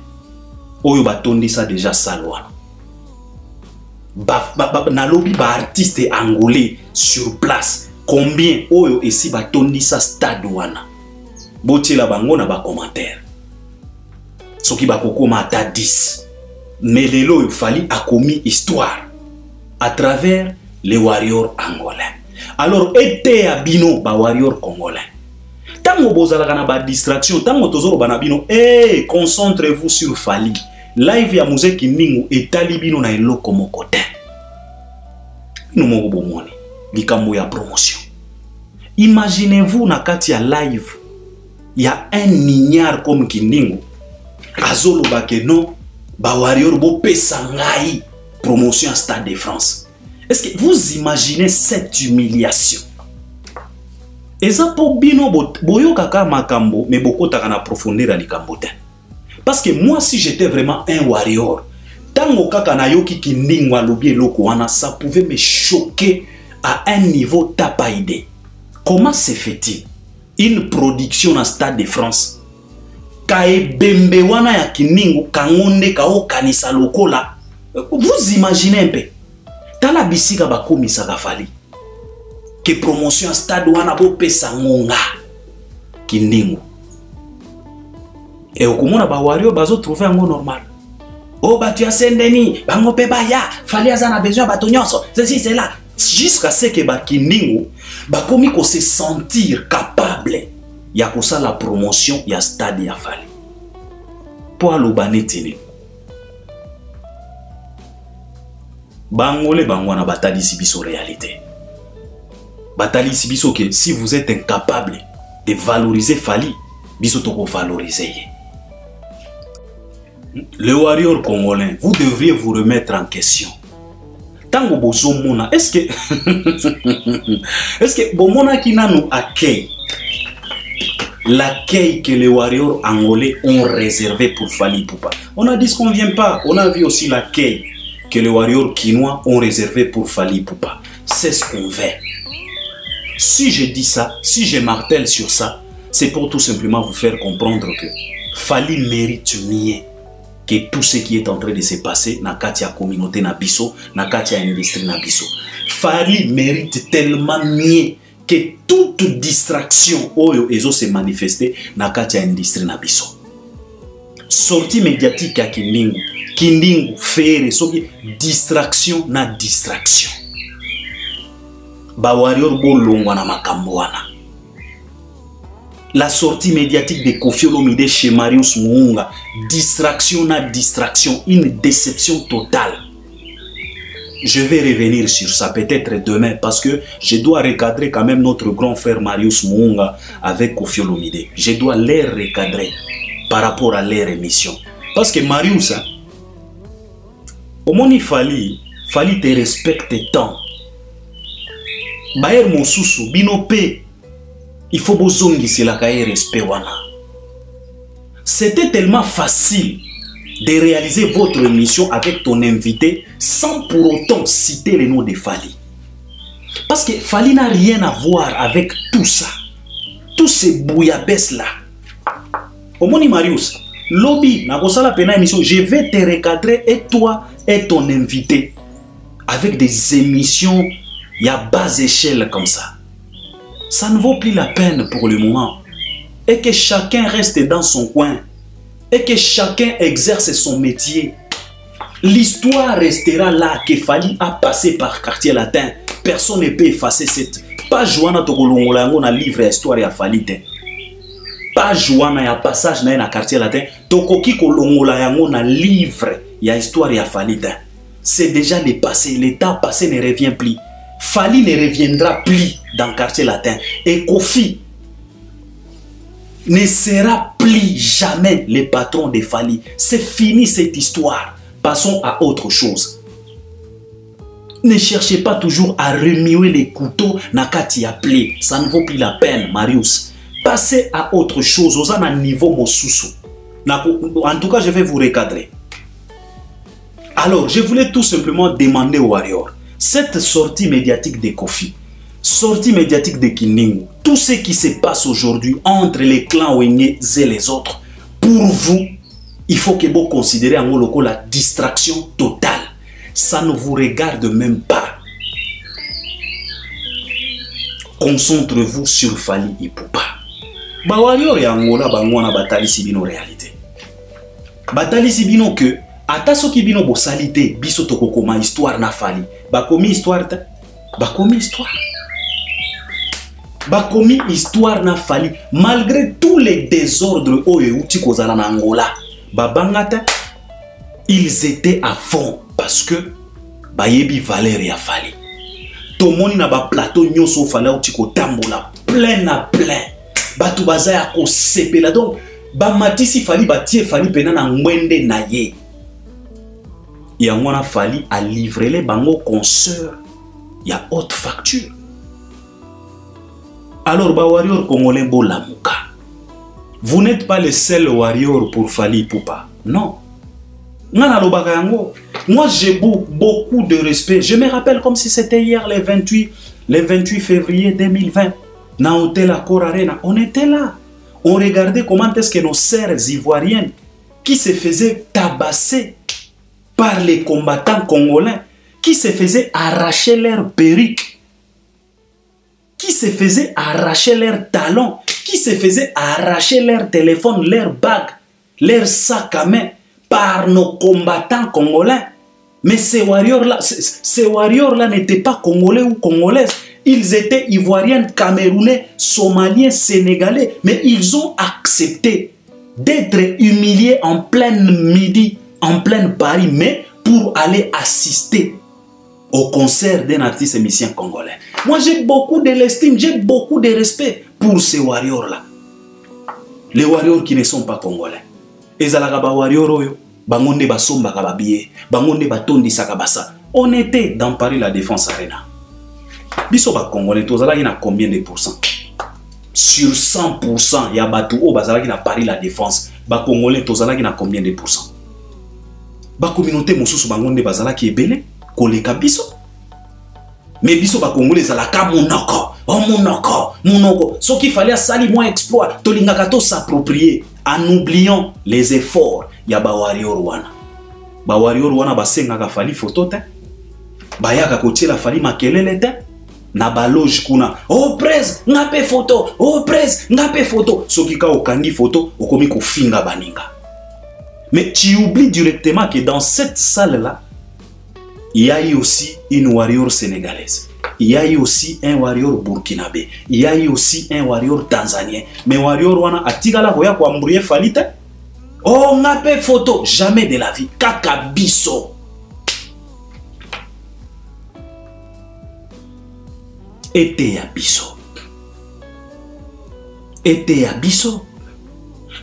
oyo batondi ça déjà salwana? Nalobi ba artiste angolais sur place. Combien oyo esi batondi ça stade wana? Botila bango na ba commentaire. Soki bakoko mata 10. Mais lelo Fally a commis histoire à travers les warriors angolais. Alors été à bino ba warriors congolais. Tango bozalaka na ba distraction, tango tozolo banabino, concentrez-vous sur Fally. Live ya Muzé Kindingu etali bino na eloko moko te. Nous moko bomoni likambo ya promotion. Imaginez-vous na kati ya live il y a un ignare comme Kindingu azolo bakeno ba warrior bo pesa ngai promotion à Stade de France. Est-ce que vous imaginez cette humiliation? Eza po bino boyo kaka makambo mais boko takana profondeur à likambo te. Parce que moi si j'étais vraiment un warrior, tango kaka na yoki Kindingu alobi eloko wana, ça pouvait me choquer à un niveau tapa idée. Comment se fait-il une production à Stade de France kae bembe wana ya Kindingu kangonde kao kanisa lokola? Vous imaginez un peu tala bisika bakomisa ka Fally que promotion à Stade wana bo pesa ngonga Kindingu et okomona ba warrior bazo trouver ngo normal. Oh bah tu as Saint-Denis bango pe baya Fally azana besoin bato nyonso ceci c'est là jusqu'à ce que ba Kindingu bakomi ko se sentir capable ya kosa la promotion ya Stade ya Fally po alobane tene bangole bangwana batali sibiso réalité. Batali sibiso que si vous êtes incapable de valoriser Fally, biso toko valoriser. Le warrior congolais, vous devriez vous remettre en question. Tango bozo mona, est-ce que bomona qui n'a nous accueil l'accueil que les warriors angolais ont réservé pour Fally Ipupa. On a dit ce qu'on vient pas. On a vu aussi l'accueil que les warriors quinois ont réservé pour Fally Ipupa. C'est ce qu'on veut. Si je dis ça, si je martèle sur ça, c'est pour tout simplement vous faire comprendre que Fally mérite mieux que tout ce qui est en train de se passer dans la communauté Nabiso, dans la industrie Nabiso. Fally mérite tellement mieux que toute distraction oyo ezo se manifester na kati ya industrie na biso. Sortie médiatique ya Kindingu faire soki distraction na distraction. Ba warrior bolongwa na makambo wana. La sortie médiatique de Koffi Olomide chez Marius Muunga, distraction na distraction, une déception totale. Je vais revenir sur ça peut-être demain parce que je dois recadrer quand même notre grand frère Marius Muunga avec Koffi Olomide. Je dois les recadrer par rapport à leur émission. Parce que Marius, au moins Fally te respecte tant. Baer Mosusu, Binope, il faut bozongi c'est la kaye respect wana. C'était tellement facile de réaliser votre émission avec ton invité sans pour autant citer le nom de Fally. Parce que Fally n'a rien à voir avec tout ça. Tous ces bouillabaisse là. Omoni Marius, lobby, na la pena émission, je vais te recadrer et toi et ton invité avec des émissions à bas échelle comme ça. Ça ne vaut plus la peine pour le moment. Et que chacun reste dans son coin. Et que chacun exerce son métier. L'histoire restera là que Fally a passé par quartier latin. Personne ne peut effacer cette page joana tokolongola yango na livre histoire ya Fally te. Page joana ya passage na quartier latin tokoki kolongola yango na livre il y a histoire, il y a Fally. C'est déjà le passé. Le temps passé ne revient plus. Fally ne reviendra plus dans le quartier latin. Et Kofi ne sera plus jamais le patron de Fally. C'est fini cette histoire. Passons à autre chose. Ne cherchez pas toujours à remuer les couteaux nakati appelé. Ça ne vaut plus la peine, Marius. Passez à autre chose. Aux un niveau mosusu. En tout cas, je vais vous recadrer. Alors, je voulais tout simplement demander aux Warriors, cette sortie médiatique de Kofi, sortie médiatique de Kindingu, tout ce qui se passe aujourd'hui entre les clans Wenge et les autres, pour vous, il faut que vous considérez en Moloko la distraction totale. Ça ne vous regarde même pas. Concentrez-vous sur Fally Ipupa. Ba Warrior et Angola bangwana batali sibino réalité. Batali sibino que ata soki bino bosalite biso tokokoma histoire na Fally. Bakomi histoire ta. Bakomi histoire. Bakomi histoire na Fally malgré tous les désordres oyo uti kozala na Angola. Babangata ils étaient à fond parce que bayebi valeur ya Fally. Tomoni na ba plateau nyonso Fally uti ko tambola plein à plein. Batu bazaya ko sepela donc ba matisi Fally batie Fally pena na ngwende na ye. Ya ngwana Fally a livré les bango consoeur ya haute facture. Alors ba warrior congolais bo lamuka. Vous n'êtes pas le seul warrior pour Fally Ipupa. Non. Moi j'ai beaucoup de respect. Je me rappelle comme si c'était hier le 28 février 2020. Dans l'hôtel Accor Arena. On était là. On regardait comment est-ce que nos sœurs ivoiriennes qui se faisaient tabasser par les combattants congolais, qui se faisaient arracher leurs perruques, qui se faisaient arracher leurs talons, qui se faisaient arracher leurs téléphones, leurs bagues, leurs sacs à main par nos combattants congolais. Mais ces warriors-là n'étaient pas congolais ou congolaises. Ils étaient ivoiriens, camerounais, somaliens, sénégalais. Mais ils ont accepté d'être humiliés en pleine midi, en pleine Paris, mais pour aller assister au concert d'un artiste émissien congolais. Moi, j'ai beaucoup de l'estime, j'ai beaucoup de respect pour ces warriors-là. Les warriors qui ne sont pas congolais. On était dans Paris la Défense Arena. Biso ba congolais tozala na combien de pourcents? Sur 100%, il y a batu o bazala na Paris la Défense. Ba congolais tozala na combien de pourcents? Ba communauté mosusu bangonde bazala ki ebele koleka biso. Mais biso ba congolais zala ka monoko. Oh monoko. Ce qu'il fallait sali moins exploit, tolingaka to s'approprier en oubliant les efforts ya ba warrior wana. Ba warrior wana basengaka Fally photo te. Bayaka kotiela Fally makelele te. Na ba loge kuna. Oh presse, ngape photo. Oh presse, ngape photo. Soki ka okandi photo, okomi ko finga baninga. Mais tu oublies directement que dans cette salle-là, il y a eu aussi une warrior sénégalaise. Il y a eu aussi un warrior burkinabé. Il y a eu aussi un warrior tanzanien. Mais warrior wana atigala koya ko ambrouiller Fally te. Oh, ngape photo. Jamais de la vie. Kaka biso. Ete ya biso. Ete ya biso.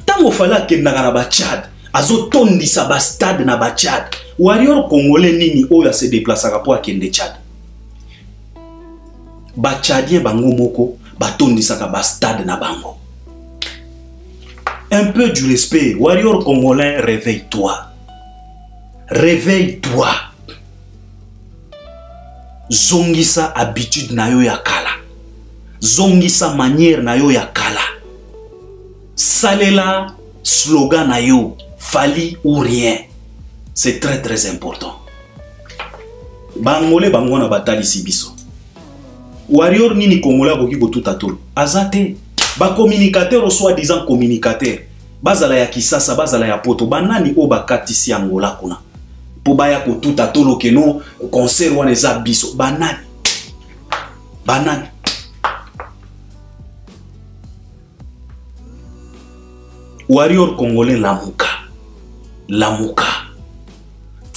Tango Fally kendaka na ba Tchad, azo tondisa ba stade na ba Tchad. Warrior congolais nini oyo se déplaçaka po akende Tchad. Ba Tchadien bango moko ba tondisaka ba stade na bango. Un peu du respect. Warrior congolais, réveille-toi. Réveille-toi. Zongisa habitude na yo ya kala. Zongisa manière na yo ya kala. Salela slogan na yo. Fally ou rien. C'est très très important. Bangolais bangona batali sibiso. Warrior nini congolais boki botu tatolo. Azate. Ba communicateur soi-disant communicateur. Bazala ya kisasa, bazala ya poto. Banani o bakatisi Angola kuna. Po baya ko tout atolo keno concert wana eza biso. Banani. Banani. Warrior congolais lamuka. Lamuka.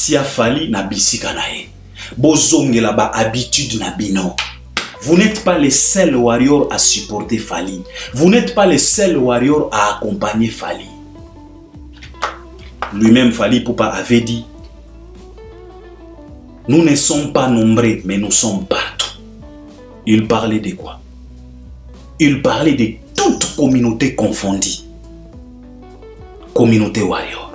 tia Fally na bisika na ye. Bozongela ba habitude na bino. Vous n'êtes pas les seuls warriors à supporter Fally. Vous n'êtes pas les seuls warriors à accompagner Fally. Lui-même, Fally Ipupa avait dit, nous ne sommes pas nombreux, mais nous sommes partout. Il parlait de quoi? Il parlait de toute communauté confondue. Communauté warrior.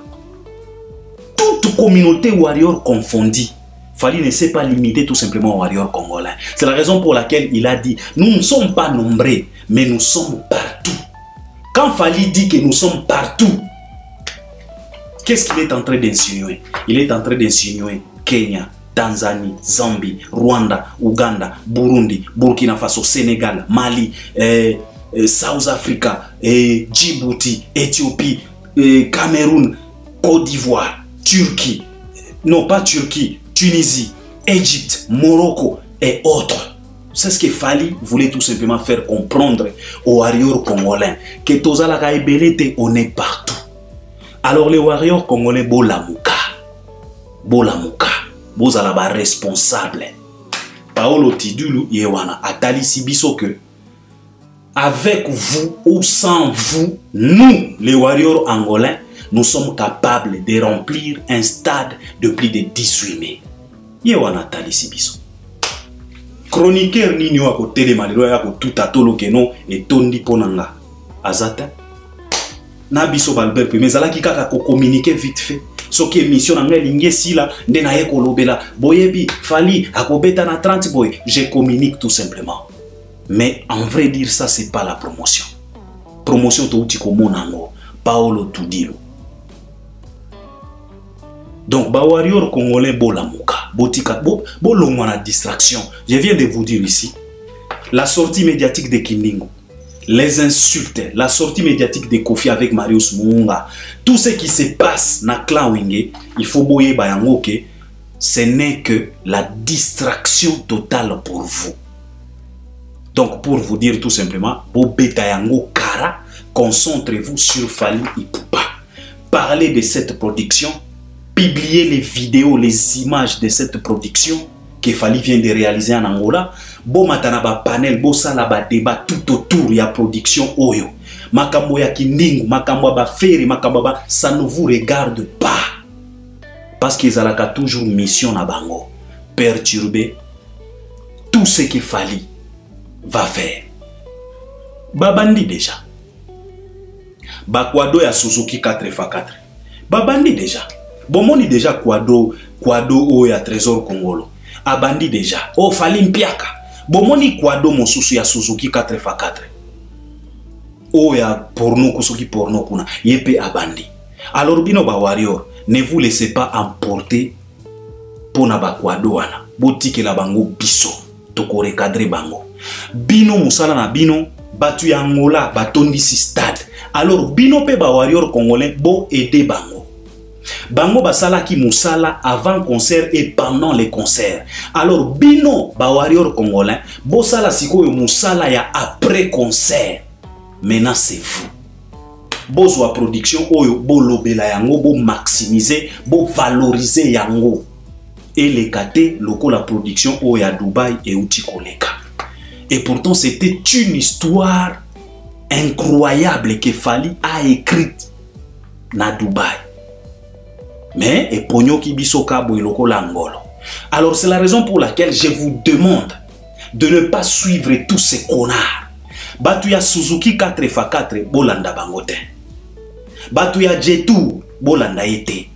Toute communauté warrior confondue. Fally ne s'est pas limité tout simplement aux warriors congolais. C'est la raison pour laquelle il a dit, nous ne sommes pas nombreux, mais nous sommes partout. Quand Fally dit que nous sommes partout, qu'est-ce qu'il est en train d'insinuer? Il est en train d'insinuer Kenya, Tanzanie, Zambie, Rwanda, Ouganda, Burundi, Burkina Faso, Sénégal, Mali, South Africa, Djibouti, Éthiopie, Cameroun, Côte d'Ivoire, Turquie, non pas Turquie, Tunisie, Égypte, Morocco et autres. C'est ce que Fally voulait tout simplement faire comprendre aux warriors congolais que Tozalaka Ebelete, on est partout. Alors les warriors congolais, Bolamuka, Bozalaba responsable. Paolo Tidulu Yewana Atali Sibiso que avec vous ou sans vous, nous les warriors angolais, nous sommes capables de remplir un stade de plus de 18 mai. Yewana Atali Sibiso. Chroniqueur nini wako telemalero yako tout atolo keno et tondi ponanga. Azata. Nabiso balber mais zalaki kaka ko communiquer vite fait. Soki émission na ngai lingi sila nde na ye kolobela boyebi Fally akobeta na 30 boy, je communique tout simplement. Mais en vrai dire ça c'est pas la promotion. Promotion to uti ko monango Paolo Tudilo. Donc ba warrior congolais bolamuka botika bolongwa na distraction. Je viens de vous dire ici la sortie médiatique de Kindingo, les insultes, la sortie médiatique de Kofi avec Marius Munga, tout ce qui se passe na clan Wenge, il faut boyer bayango que ce n'est que la distraction totale pour vous. Donc pour vous dire tout simplement, bobeta yango kara, concentrez-vous sur Fally Ipupa. Parlez de cette production, publiez les vidéos, les images de cette production que Fally vient de réaliser en Angola. Bo matana ba panel, bo sala ba débat tout autour ya production oyo. Makambo ya Kindingu, makambo ba fere, makambo ba, ça ne vous regarde pas. Parce qu'ils ont toujours mission na bango. Perturber tout ce que Fally va faire. Babandi déjà. Bakwado ya Suzuki 4x4. Babandi déjà. Bomoni déjà Kwado o ya Trésor Congolo. Abandi déjà. Oh Fally Mpiaka. Bomoni Kwado mosusu ya Suzuki 4x4. Oh ya porno kusuki porno kuna. Yepe abandi. Alors bino ba warrior, ne vous laissez pas emporter pona ba Kwado wana. Botike la bango biso. Toko recadrer bango. Bino musala na bino batu ya Angola batondi si stade. Alors bino pe ba warrior congolais bo aider bango. Bango basala ki musala avant concert et pendant les concerts. Alors bino ba warrior congolais bo sala sikoyo musala ya après concert. Maintenant c'est vous. Bozwa production oyo bo lobela yango bo maximiser, bo valoriser yango. Et les kate loko la production oyo ya Dubaï et uti koleka. Et pourtant c'était une histoire incroyable que Fally a écrite na Dubaï. Mais et pogno ki biso kabo iloko langolo. Alors c'est la raison pour laquelle je vous demande de ne pas suivre tous ces connards. Batu ya Suzuki 4x4 bolanda bangote. Batu ya Jetu bolanda yete.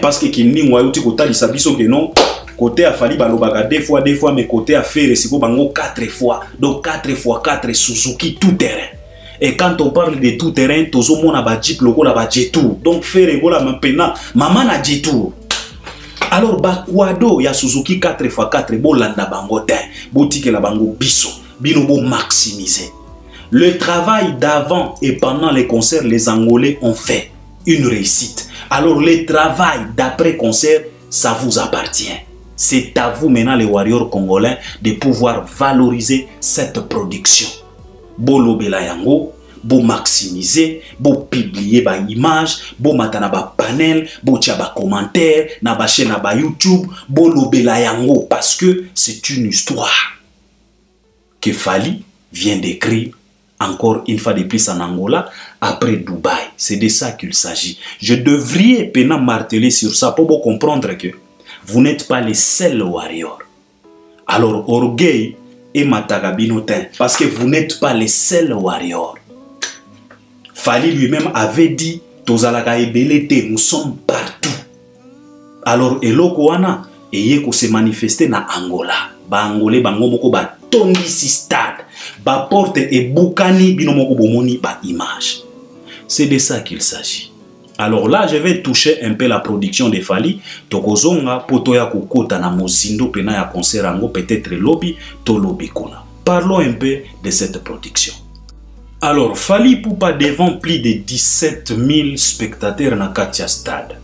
Parce que Kindingo ayuti kotalisa biso que non côté a Fally balobaka deux fois mais côté a Fere siko bango 4 fois. Donc 4x4 Suzuki tout terrain. Et quand on parle de tout terrain, tozo mona ba Jeep loko la ba Jetu. Donc Fere bola maintenant maman na Jetu. Alors ba Kwado ya Suzuki 4x4 bolanda bango ten. Boutique la bango biso. Bino bo maximiser. Le travail d'avant et pendant les concerts, les Angolais ont fait une réussite. Alors le travail d'après concert, ça vous appartient. C'est à vous maintenant les warriors congolais de pouvoir valoriser cette production. Bolo bela yango, bo maximiser, bo publier ba image, bo matana ba panel, bo tia ba commentaire, na ba chaîne na ba YouTube, bo lobela yango parce que c'est une histoire que Fally vient d'écrire encore une fois de plus en Angola, après Dubaï. C'est de ça qu'il s'agit. Je devrais peine marteler sur ça pour vous comprendre que vous n'êtes pas les seuls warriors. Alors, orgueil et matagabinotin, parce que vous n'êtes pas les seuls warriors. Fally lui-même avait dit, Tozalaka ebelete, nous sommes partout. Alors, eloko wana, eyeko se manifester na Angola. Ba Angolais bango moko ba tondi si stade. Ba porte et boukani binomoko bomoni ba image. C'est de ça qu'il s'agit. Alors là, je vais toucher un peu la production de Fally. Tokozonga potoya kokota na mozindo pena ya concert ango peut-être lobby to lobby kuna. Parlons un peu de cette production. Alors Fally Ipupa devant plus de 17 000 spectateurs na Katia Stade.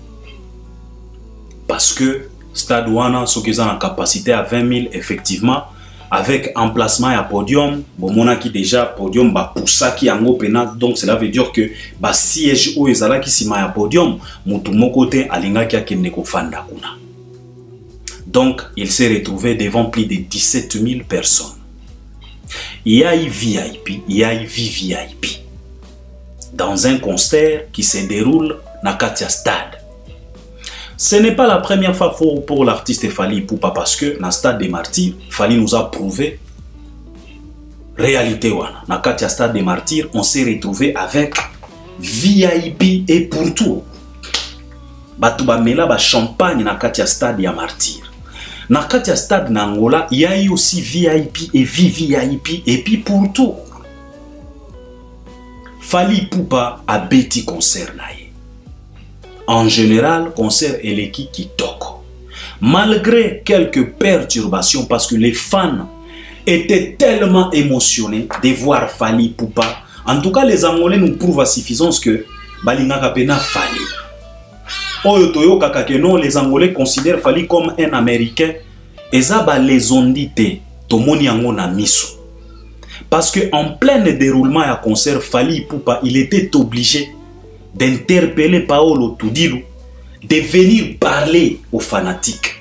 Parce que Stade wana sokiza en capacité à 20 000 effectivement. Avec emplacement à podium, bon qui déjà podium ba poussa qui ango pena, donc cela veut dire que ba siège ou ezala qui sima ya podium, mutu mokote alinga ki akende ko fanda kuna. Donc il s'est retrouvé devant plus de 17 000 personnes. Il y a eu VIP, il y a eu VVIP dans un concert qui se déroule na Katia Stade. Ce n'est pas la première fois pour l'artiste Fally Ipupa parce que dans le Stade des Martyrs, Fally nous a prouvé réalité wana. Dans Katia Stade des Martyrs, on s'est retrouvé avec VIP et pour tout. Batu ba mela ba champagne na Katia Stade ya Martyrs. Dans Katia Stade na Angola, il y a eu aussi VIP et VVIP et puis pour tout. Fally Ipupa a bêti concert na ye. En général, concert eleki kitoko. Malgré quelques perturbations, parce que les fans étaient tellement émotionnés de voir Fally Ipupa. En tout cas, les Angolais nous prouvent à suffisance que Balinga Kapena Fally. Oyotoyo Kakakeno, les Angolais considèrent Fally comme un Américain. Et ça, bah, les ondite, Tomoni Angona Misu. Parce que en plein déroulement à concert, Fally Ipupa, il était obligé d'interpeller Paolo Tudilu, de venir parler aux fanatiques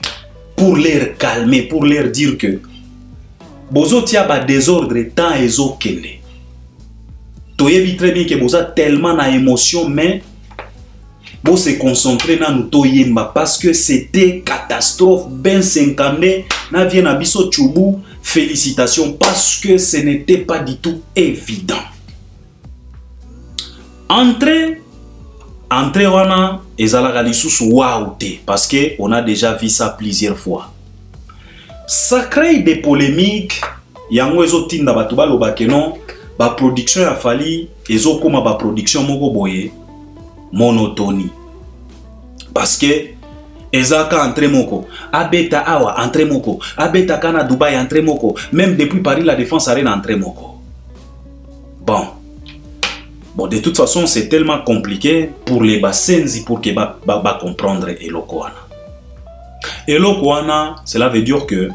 pour les calmer, pour leur dire que Bozo tia ba désordre tant ezo kende. Toyebi très bien que Boza tellement na émotion, mais Bo se concentrer na nous toyemba parce que c'était catastrophe. Ben 50 na vient na biso Tchoubou. Félicitations parce que ce n'était pas du tout évident. Entrée wana ezalaka lisusu waouh parce que on a déjà vu ça plusieurs fois. Ça crée des polémiques. Yango ezo tinda batu baloba ke non ba production ya Fally ezo koma ba production moko boye monotonie. Parce que ezaka entrée moko abeta awa entrée moko abeta kana Dubaï entrée moko même depuis Paris la Défense Arena entrée moko. Bon, de toute façon, c'est tellement compliqué pour les Bassenzi pour que ba comprendre eloko wana. Eloko wana, cela veut dire que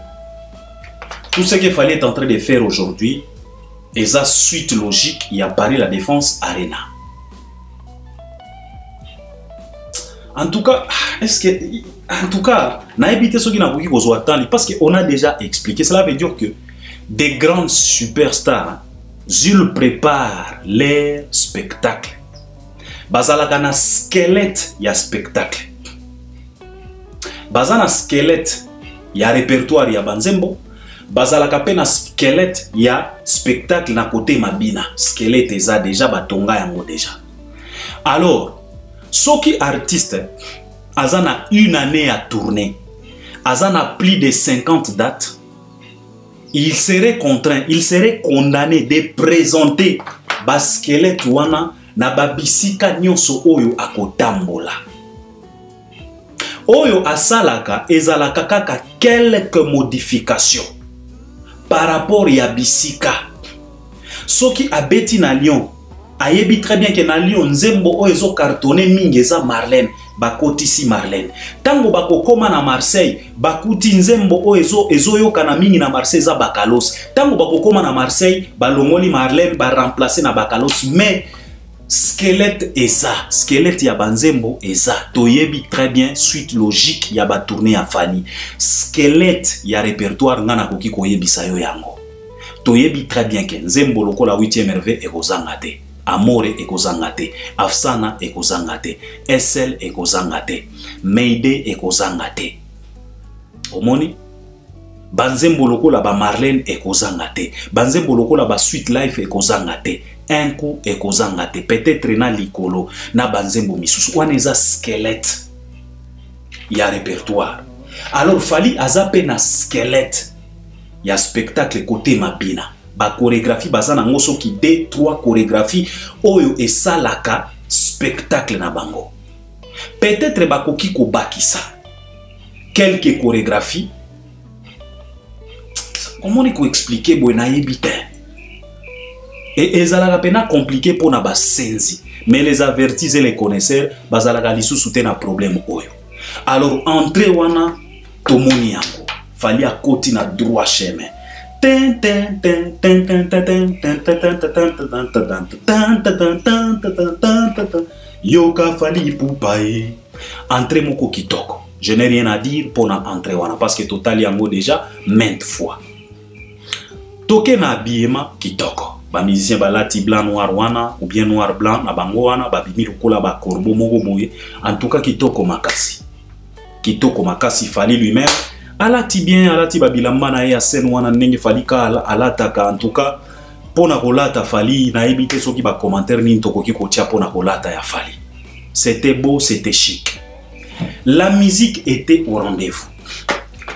tout ce qu'il fallait être en train de faire aujourd'hui, et ça suite logique, il y a Paris la Défense Arena. En tout cas, n'a évité ce qui n'a pas parce qu'on a déjà expliqué. Cela veut dire que des grandes superstars, ils préparent leur spectacle. Bazalaka na squelette ya spectacle. Bazana squelette ya répertoire ya banzembo. Bazalaka pe na squelette ya spectacle na côté mabina. Squelette eza déjà batonga yango déjà. Alors, soki artiste azana une année à tourner, azana plus de 50 dates. Il serait contraint, il serait condamné de présenter baskelet wana na babisika nyonso oyo akotambola. Oyo asalaka ezalaka kaka quelques modifications par rapport ya bisika. Soki abeti na Lyon, ayebi très bien que na Lyon nzembo oyo ezo cartonné mingi eza Marlène. bakotisi Marlène. Tango bakokoma na Marseille, bakuti nzembo o ezoyoka na mingi na Marseille za Bakalos. Tango bakokoma na Marseille, balongoli Marlène ba remplacer na Bakalos, mais squelette eza, squelette ya banzembo eza. Toyebi très bien suite logique ya ba tourner ya Fally. Squelette ya répertoire ngana koki koyebisa yo yango. Toyebi très bien que nzembo lokola 8e merveille ekozanga te. Amore ekozanga te, Afsana ekozanga te, SL ekozanga te, Mayday ekozanga te. Omoni? Banzembo lokola ba Marlène ekozanga te, banzembo lokola ba Sweet Life ekozanga te, un coup ekozanga te, peut-être na likolo na banzembo misusu wana eza squelette ya répertoire. Alors Fally azape na squelette ya spectacle côté mabina. Ba chorégraphie bazana ngoso ki 2-3 chorégraphie oyo esalaka spectacle na bango. Peut-être bakoki ko bakisa quelques chorégraphies. Comment on peut expliquer boena yebite? Et ezalaka pena compliqué pour na basenzi, mais les avertis et les connaisseurs bazalaka lisusu te na problème oyo. Alors entrée wana tomoni yango. Fally a koti na droit chemin. Yoka Fally Poupaye. Entrée moko kitoko. Je n'ai rien à dire pour na entrée wana parce que total yango déjà maintes fois. Toke na habillement kitoko. Ba musicien balati blanc noir wana ou bien noir blanc na bango wana ba bimi lokola ba corbeau moko boye. En tout cas kitoko makasi. Kitoko makasi. Fally lui-même alati bien, alati babilamba na ya scène wana ndenge Fally ka alataka. En tout cas pona kolata Fally na ebite soki ba commentaire ni tokoki kotia pona kolata ya Fally. C'était beau, c'était chic. La musique était au rendez-vous.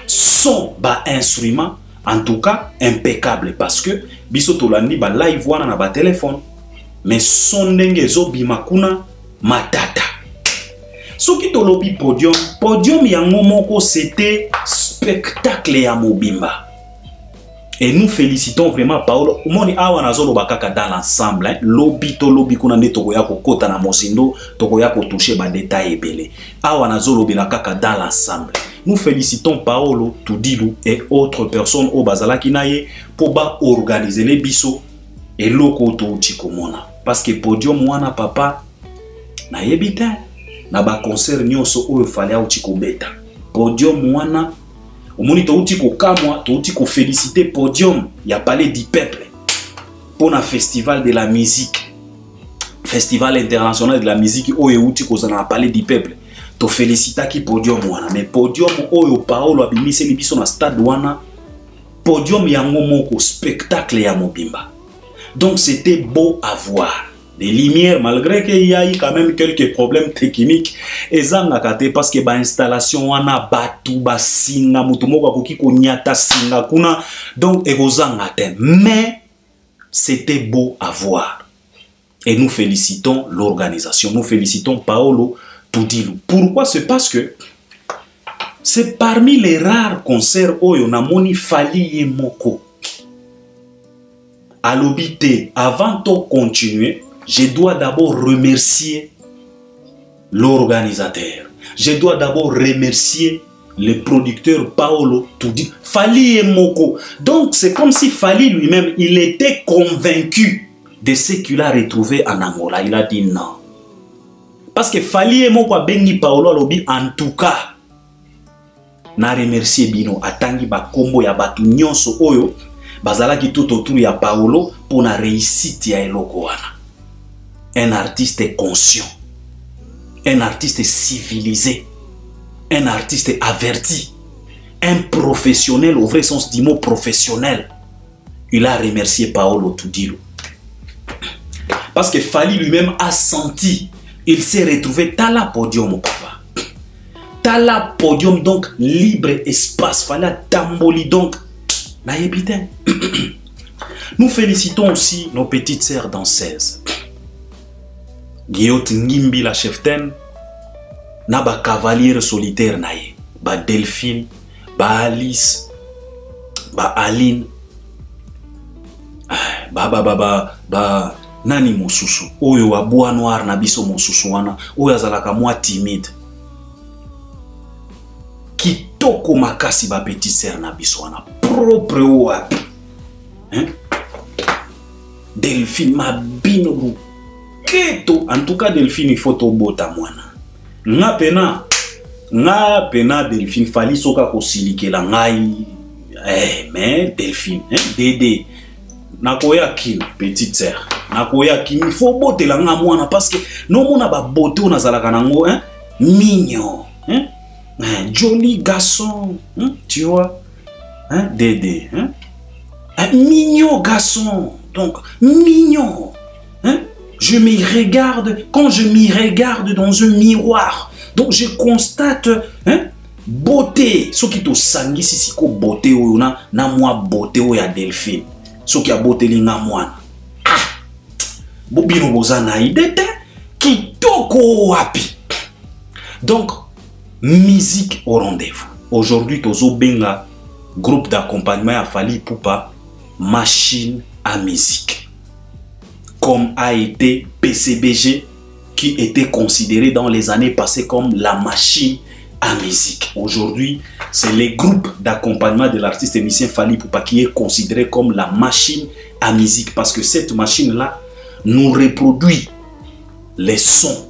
Son ba instrument en tout cas impeccable parce que biso tolandi ba live wana na ba téléphone, mais son ndenge zo bimakuna matata. Soki tolobi podium, podium yango moko c'était spectacle ya mobimba. Et nous félicitons vraiment Paolo. Moni awa nazolo bakaka dans l'ensemble, hein. Lobi to lobi kuna nde tokoya ko kota na mosindo, tokoya ko toucher ba détails ebele. Awa nazolo bilakaka dans l'ensemble. Nous félicitons Paolo, Tudilu et autres personnes au bazalaki naye pour ba organiser les biso et loko to chikomona. Parce que podium wana papa na yebite na ba concert nyonso oyo Fally au chikobeta. Podium wana omoni to uti ko kamwa, to uti ko féliciter podium ya Palais du Peuple pour na festival de la musique. Festival international de la musique oyo uti ko zana Palais du Peuple. To félicita ki podium wana, mais podium oyo Paolo abimise biso na stade wana, podium yango moko spectacle ya mobimba. Donc c'était beau à voir. Les lumières, malgré qu'il y a eu quand même quelques problèmes techniques, parce que ba installation wana batu ba singa mutumoko koki ko nyata singa kuna, donc mais c'était beau à voir. Et nous félicitons l'organisation, nous félicitons Paolo Tudilu. Pourquoi? C'est parce que c'est parmi les rares concerts où on a moni Fally et moko. À l'obité, avant de continuer, je dois d'abord remercier l'organisateur. Je dois d'abord remercier le producteur Paolo Tudilu. Fally et moko. Donc c'est comme si Fally lui-même, il était convaincu de ce qu'il a retrouvé en Angola. Il a dit non. Parce que Fally et moko bengi Paolo alobi en tout cas. Na remercier bino atangi ba kombo ya batu nyonso oyo bazalaki tout autour ya Paolo pour na réussite ya eloko wana. Un artiste conscient, un artiste civilisé, un artiste averti, un professionnel au vrai sens du mot professionnel. Il a remercié Paolo Tudilu. Parce que Fally lui-même a senti, il s'est retrouvé dans la podium, papa. Dans la podium, donc libre espace. Fally tamboli donc. Nous félicitons aussi nos petites sœurs danseuses. Guillaume Ngimbi la cheftaine, na ba cavalière solitaire naye, ba Delphine, ba Alice, ba Aline, ba nani mosusu, oyo wa bois noir na biso mosusu wana, oyo azalaka moi timide. kitoko makasi ba petit sœur na biso wana propre wapi hein Delphine mabino keto en tout cas Delphine photo bota mwana nga pena Delphine fali soka ko silikela ngai mais Delphine hein Dédé nakoya kin petite sœur nakoya kin il faut botela nga mwana parce que no mona ba boté on azalaka nango hein mignon hein joli garçon hein? Tu vois hein Dédé hein un mignon garçon donc mignon hein je m'y regarde quand je m'y regarde dans un miroir donc je constate hein beauté ce qui te sangi si ko beauté o na moi beauté o ya Delphine ce qui a beauté linga mwana bobino bozana idete kitoko wapi donc musique au rendez-vous aujourd'hui tozo benga groupe d'accompagnement à Fally Ipupa machine à musique comme a été PCBG qui était considéré dans les années passées comme la machine à musique. Aujourd'hui, c'est les groupes d'accompagnement de l'artiste et musicien Fally Ipupa qui est considéré comme la machine à musique parce que cette machine-là nous reproduit les sons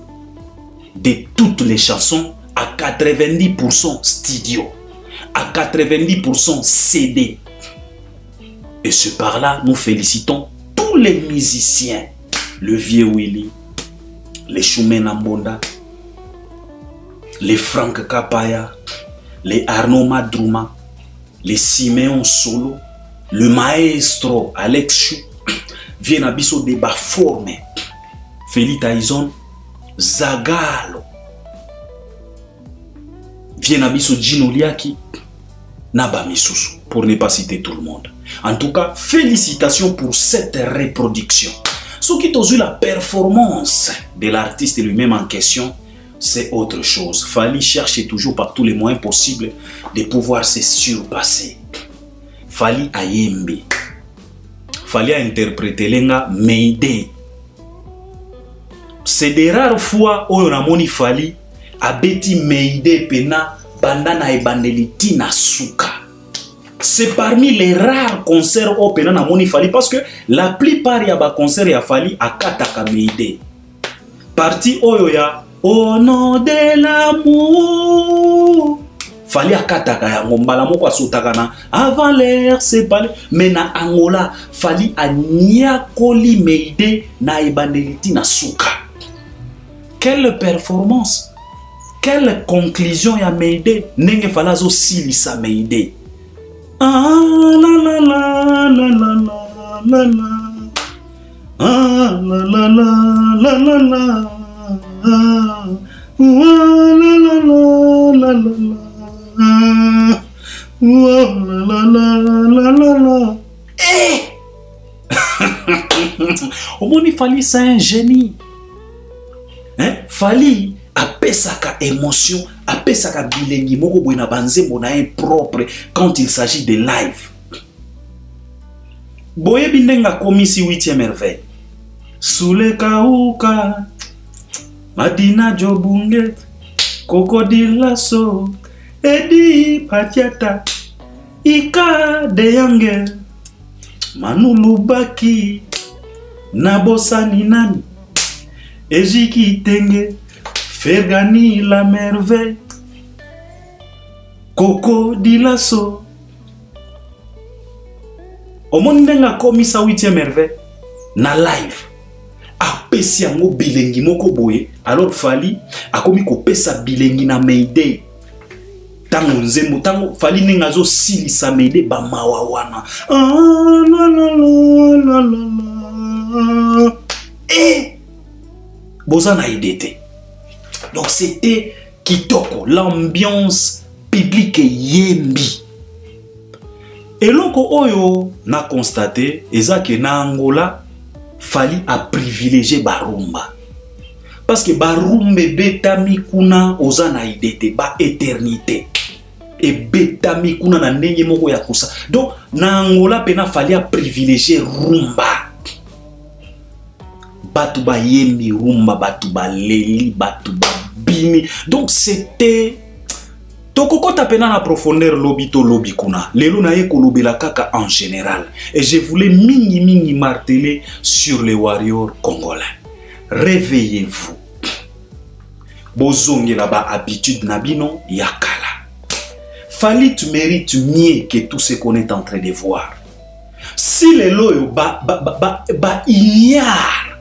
de toutes les chansons à 90% studio, à 90% CD. Et ce par là, nous félicitons tous les musiciens, le vieux Willy, les Choumen Ambonda, les Frank Kapaya, les Arnaud Madrouma, les Siméon Solo, le maestro Alex Chou, viennent à biso débat formé, Feli Tyson, Zagalo, viennent à biso Gino Liaki, Naba Misusu, pour ne pas citer tout le monde. En tout cas, félicitations pour cette reproduction. Ce qui a eu la performance de l'artiste lui-même en question, c'est autre chose. Fally cherche toujours par tous les moyens possibles de pouvoir se surpasser. Fally a yembe. Fally a interprété lenga Mayday. C'est des rares fois où on a moni Fally a beti Mayday pena bandana e bandeliti na suka. C'est parmi les rares concerts au pena na moni Fally parce que la plupart ya ba concert ya Fally a kataka Mayday. Parti oyoya au nom de l'amour. Fally a kataka ya ngombala moko asotaka na avant l'air c'est pas mais na Angola Fally a nyakoli Mayday na ebandeliti na suka. Quelle performance, quelle conclusion ya Mayday nenge Fally zo silisa Mayday. Ah la la la la la la la. Ah la la la la la la. Ah la la la la la. La la la la. Eh! Omoni Fally c'est un génie. Hein? Fally apesaka émotion, apesaka bilengi moko boina banzembo na propre quand il s'agit de live. Boye bindenga komisi 8e merveille. Sule kauka Madina Jobunget Kokodilaso Edi Patiata Ika de Yange Manulubaki Nabosani nani Ejiki Tenge Fergani la merveille Kokodilaso Omondenga komisa 8e merveille na live apesi yango bilengi moko boye alors Fally akomi kopesa bilengi na Mayday tango nzembo tango Fally ninga zo silisa Mayday ba mawa wana ah la la la la la et bozana idete donc c'était kitoko l'ambiance publique yembi. Et loko oyo na constaté ezake na Angola Fally a privilégié barumba parce que barumbe betami kuna ozana idete ba éternité et betami kuna na ndenge moko ya kusa donc na Angola pena Fally a privilégié rumba batu ba yembi rumba batu ba leli batu ba bini donc c'était Tokokota pena na profondeur lobby to lobby kuna. Lelo na ye kolobela kaka en général. Et je voulais mingi marteler sur les warriors congolais. Réveillez-vous. Bozonge là-bas habitude nabino yakala. Fali tu mérites mieux que tout ce qu'on est en train de voir. Si les loyo ignare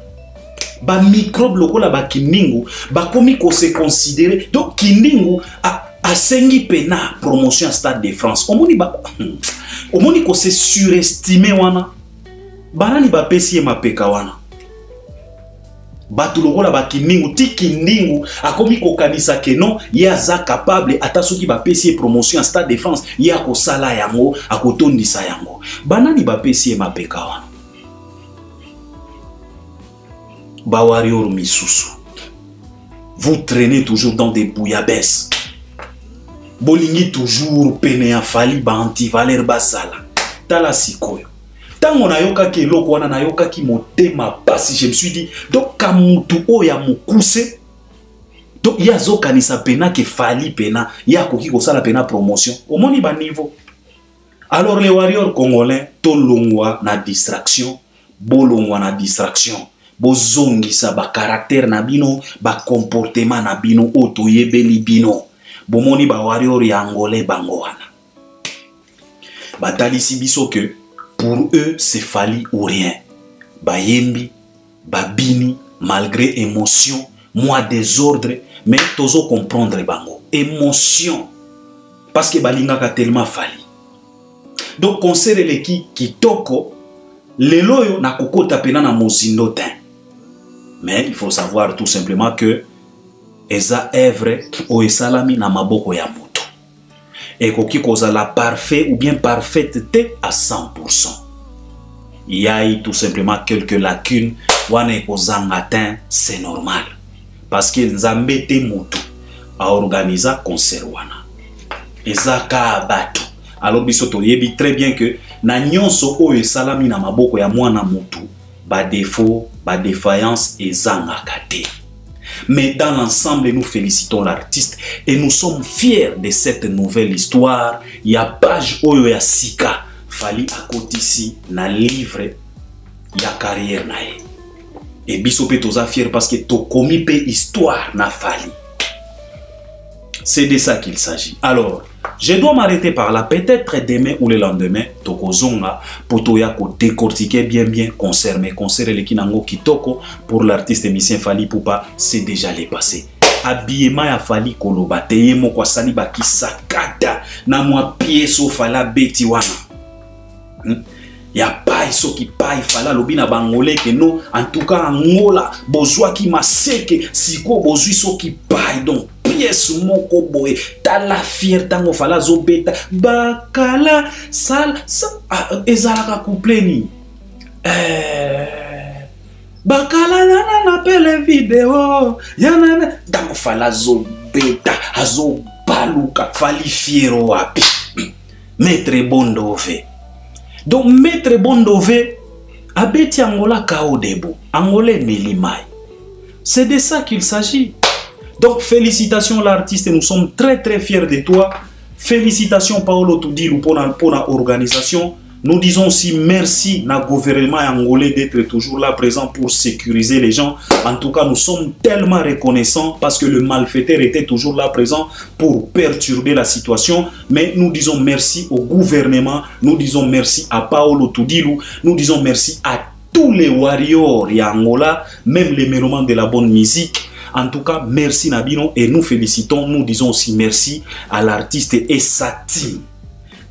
ba microbe lokola ba kindingu ba komi ko se considérer donc kindingu a sengi pena promotion à Stade de France omoni ko se surestimer wana banani ba pesi ma peka wana batu lokola ba kindingu ti kindingu akomi ko kanisa ke non ya za capable ata soki ba pesi promotion à Stade de France ya ko sala yango akotondisa yango banani ba pesi ma peka wana ba warrior misusu. Vous traînez toujours dans des bouillabaisse. Bolingi toujours pene a fali ba antivaleur basala. Tala sikoyo. Tango na yoka ki eloko wana na yoka ki motema pasi, je me suis dit donc kamutu o ya mukuse donc ya zo kanisa pena ke fali pena ya koki ko sala pena promotion. Omoni ba niveau. Alors les warriors congolais to longwa na distraction, bolongwa na distraction. Bozongisa ba caractère na bino, ba comportement na bino oto yebeli bino. Bomoni ba warrior ya angolais bango wana. Batalisi biso que pour eux c'est fali ou rien. Ba yembi, ba bini malgré émotion, moi désordre, mais tozo comprendre bango. Émotion parce que balingaka tellement fali. Donc concert leki kitoko leloyo na kokota pena na mozindo ten. Mais il faut savoir tout simplement que eza œuvre o esalami na maboko ya moto. Et koki kozala parfait ou bien parfaiteté à 100%. Il y a tout simplement quelques lacunes wane kozangatin, c'est normal. Parce que nzambe te moto a organisé concert wana. Eza ka bato. Alors biso toyebi très bien que na nyonso o esalami na maboko ya mwana moto ba défaut, ba défaillance et zangakate. Mais dans l'ensemble, nous félicitons l'artiste et nous sommes fiers de cette nouvelle histoire. Il y a page oyo ya sika fali akotisi na livre ya carrière nae. Et biso pe toza fier parce que to komi pe histoire na fali. C'est de ça qu'il s'agit. Alors, je dois m'arrêter par là. Peut-être demain ou le lendemain, tokozonga potoya ko décortiquer bien concert. Mais concert le kinango kitoko pour l'artiste musicien Fally Ipupa, c'est déjà le passé. Habillement ya Fally koloba teye moko sali ba kisakata na mwa pieso fala beti wana. Ya pai soki pai fala lobi na bangolais que non en tout cas angola bozwa ki maseke siko bozwi soki pai donc pièce moko boye tala fier tango fala zobeta bakala sal ezalaka coupleni bakala na pele video yana tango fala zobeta azo baluka Fally fiero wapi Maître Bondove. Donc Maître Bondove abeti Angola kao debo Angolais melimai. C'est de ça qu'il s'agit. Donc félicitations l'artiste, nous sommes très fiers de toi. Félicitations Paolo Tudilu pour la organisation. Nous disons aussi merci au gouvernement angolais d'être toujours là présent pour sécuriser les gens. En tout cas, nous sommes tellement reconnaissants parce que le malfaiteur était toujours là présent pour perturber la situation. Mais nous disons merci au gouvernement, nous disons merci à Paolo Tudilu, nous disons merci à tous les warriors et Angola, même les mélomanes de la bonne musique. En tout cas, merci Nabino et nous félicitons, nous disons aussi merci à l'artiste et sa team.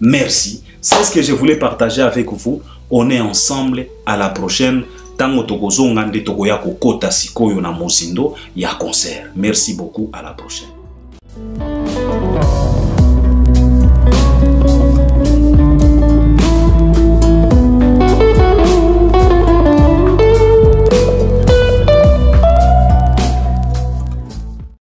Merci. C'est ce que je voulais partager avec vous. On est ensemble. À la prochaine. Tango tokozonga nde tokoya kokota sikoyo na mozindo ya concert. Merci beaucoup. À la prochaine.